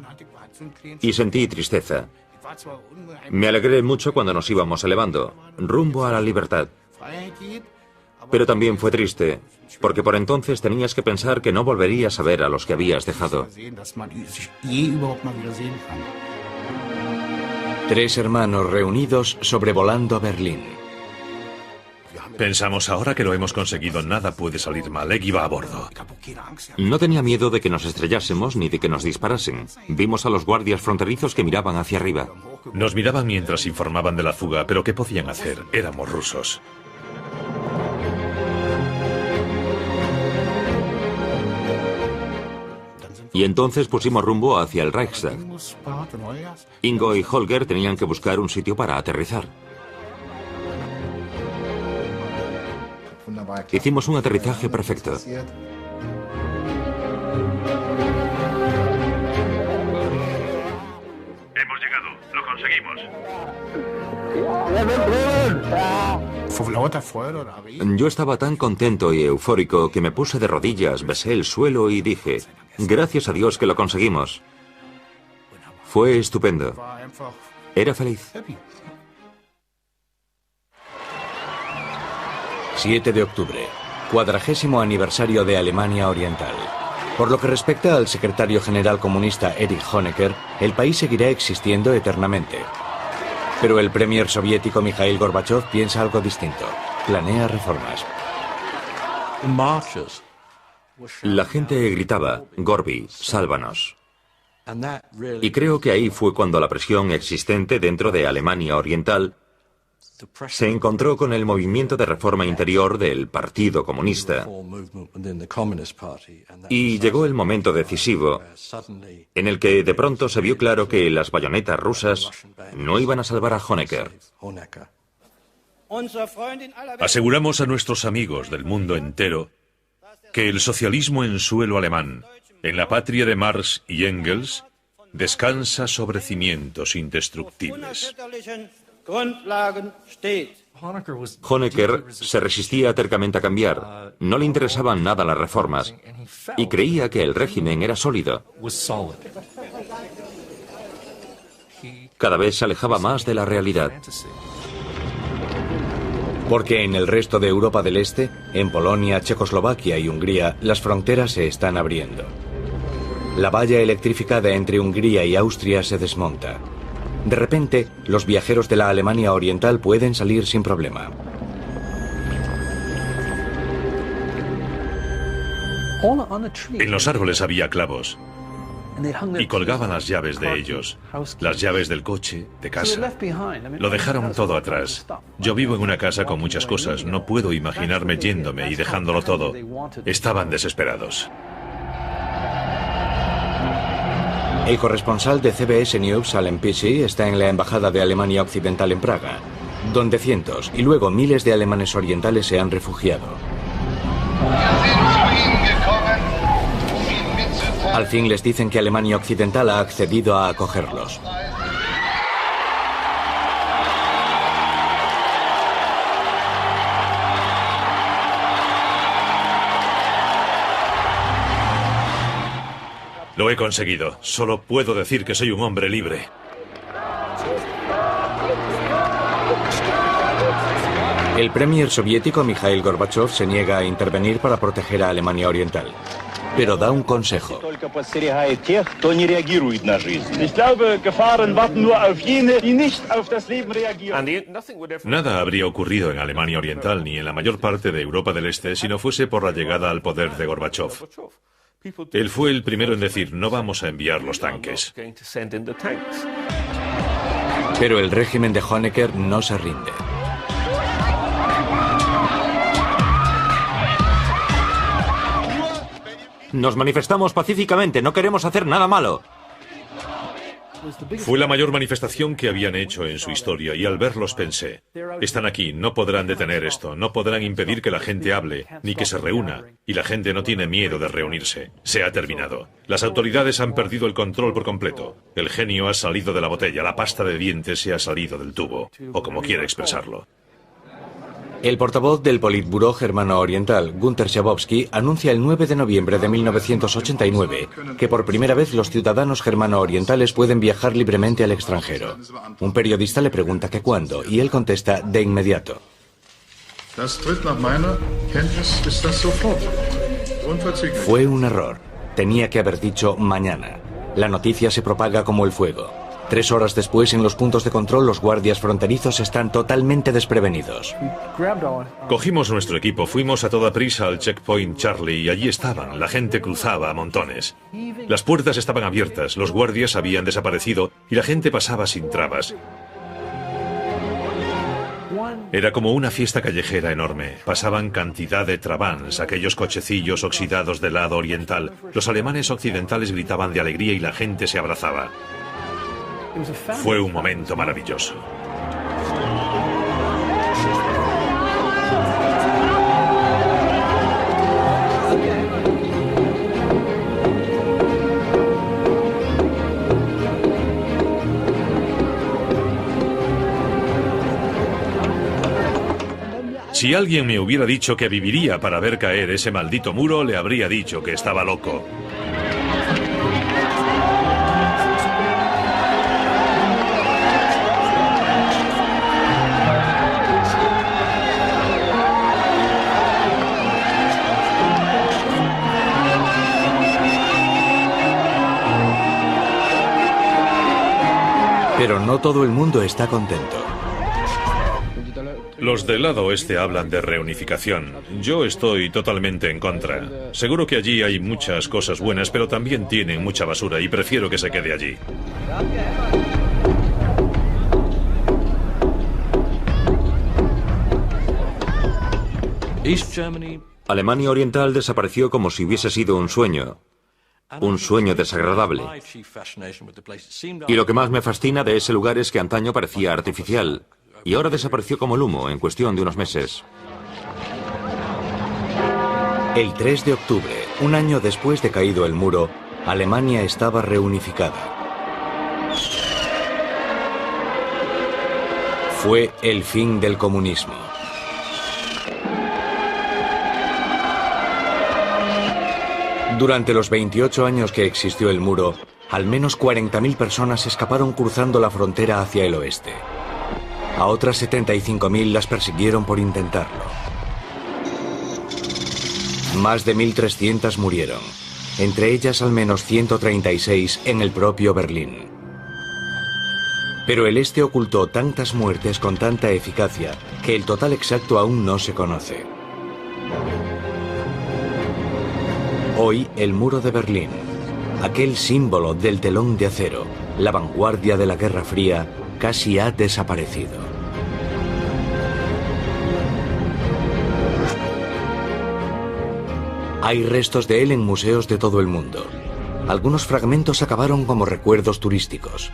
S4: y sentí tristeza. Me alegré mucho cuando nos íbamos elevando, rumbo a la libertad. Pero también fue triste, porque por entonces tenías que pensar que no volverías a ver a los que habías dejado.
S1: 3 hermanos reunidos sobrevolando Berlín.
S2: Pensamos, ahora que lo hemos conseguido, nada puede salir mal. Egg iba a bordo.
S4: No tenía miedo de que nos estrellásemos ni de que nos disparasen. Vimos a los guardias fronterizos que miraban hacia arriba.
S2: Nos miraban mientras informaban de la fuga, pero ¿qué podían hacer? Éramos rusos.
S4: Y entonces pusimos rumbo hacia el Reichstag. Ingo y Holger tenían que buscar un sitio para aterrizar. Hicimos un aterrizaje perfecto.
S5: Hemos llegado. Lo conseguimos.
S4: Yo estaba tan contento y eufórico que me puse de rodillas, besé el suelo y dije, gracias a Dios que lo conseguimos. Fue estupendo. Era feliz.
S1: 7 de octubre, 40º aniversario de Alemania Oriental. Por lo que respecta al secretario general comunista Erich Honecker, el país seguirá existiendo eternamente. Pero el premier soviético Mikhail Gorbachev piensa algo distinto. Planea reformas.
S4: La gente gritaba, Gorbi, sálvanos. Y creo que ahí fue cuando la presión existente dentro de Alemania Oriental se encontró con el movimiento de reforma interior del Partido Comunista. Y llegó el momento decisivo en el que de pronto se vio claro que las bayonetas rusas no iban a salvar a Honecker.
S2: Aseguramos a nuestros amigos del mundo entero que el socialismo en suelo alemán, en la patria de Marx y Engels, descansa sobre cimientos indestructibles.
S4: Honecker se resistía tercamente a cambiar, no le interesaban nada las reformas y creía que el régimen era sólido. Cada vez se alejaba más de la realidad.
S1: Porque en el resto de Europa del Este, en Polonia, Checoslovaquia y Hungría, las fronteras se están abriendo. La valla electrificada entre Hungría y Austria se desmonta. De repente, los viajeros de la Alemania Oriental pueden salir sin problema.
S2: En los árboles había clavos y colgaban las llaves de ellos, las llaves del coche, de casa. Lo dejaron todo atrás. Yo vivo en una casa con muchas cosas, no puedo imaginarme yéndome y dejándolo todo. Estaban desesperados.
S1: El corresponsal de CBS News, Alan Pici, está en la Embajada de Alemania Occidental en Praga, donde cientos y luego miles de alemanes orientales se han refugiado. Al fin les dicen que Alemania Occidental ha accedido a acogerlos.
S2: Lo he conseguido. Solo puedo decir que soy un hombre libre.
S1: El premier soviético Mikhail Gorbachev se niega a intervenir para proteger a Alemania Oriental, pero da un consejo.
S2: Nada habría ocurrido en Alemania Oriental ni en la mayor parte de Europa del Este si no fuese por la llegada al poder de Gorbachev. Él fue el primero en decir, no vamos a enviar los tanques.
S1: Pero el régimen de Honecker no se rinde.
S4: Nos manifestamos pacíficamente, no queremos hacer nada malo.
S2: Fue la mayor manifestación que habían hecho en su historia y al verlos pensé, están aquí, no podrán detener esto, no podrán impedir que la gente hable, ni que se reúna, y la gente no tiene miedo de reunirse. Se ha terminado. Las autoridades han perdido el control por completo. El genio ha salido de la botella, la pasta de dientes se ha salido del tubo, o como quiera expresarlo.
S1: El portavoz del Politburó germano-oriental, Günter Schabowski, anuncia el 9 de noviembre de 1989 que por primera vez los ciudadanos germano-orientales pueden viajar libremente al extranjero. Un periodista le pregunta que cuándo, y él contesta de inmediato. Fue un error. Tenía que haber dicho mañana. La noticia se propaga como el fuego. 3 horas después, en los puntos de control, los guardias fronterizos están totalmente desprevenidos.
S2: Cogimos nuestro equipo, fuimos a toda prisa al checkpoint Charlie y allí estaban, la gente cruzaba a montones. Las puertas estaban abiertas, los guardias habían desaparecido y la gente pasaba sin trabas. Era como una fiesta callejera enorme. Pasaban cantidad de trabans, aquellos cochecillos oxidados del lado oriental. Los alemanes occidentales gritaban de alegría y la gente se abrazaba. Fue un momento maravilloso. Si alguien me hubiera dicho que viviría para ver caer ese maldito muro, le habría dicho que estaba loco.
S1: Pero no todo el mundo está contento.
S2: Los del lado oeste hablan de reunificación. Yo estoy totalmente en contra. Seguro que allí hay muchas cosas buenas, pero también tienen mucha basura y prefiero que se quede allí.
S4: Alemania Oriental desapareció como si hubiese sido un sueño desagradable. Y lo que más me fascina de ese lugar es que antaño parecía artificial, y ahora desapareció como el humo en cuestión de unos meses.
S1: El 3 de octubre, un año después de caído el muro, Alemania estaba reunificada. Fue el fin del comunismo. Durante los 28 años que existió el muro, Al menos 40.000 personas escaparon cruzando la frontera hacia el oeste. A otras 75.000 las persiguieron por intentarlo. Más de 1.300 murieron, entre ellas al menos 136 en el propio Berlín. Pero el este ocultó tantas muertes con tanta eficacia que el total exacto aún no se conoce. Hoy, el muro de Berlín, aquel símbolo del telón de acero, la vanguardia de la Guerra Fría, casi ha desaparecido. Hay restos de él en museos de todo el mundo. Algunos fragmentos acabaron como recuerdos turísticos,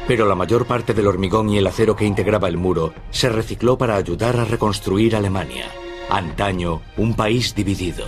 S1: pero la mayor parte del hormigón y el acero que integraba el muro se recicló para ayudar a reconstruir Alemania, antaño un país dividido.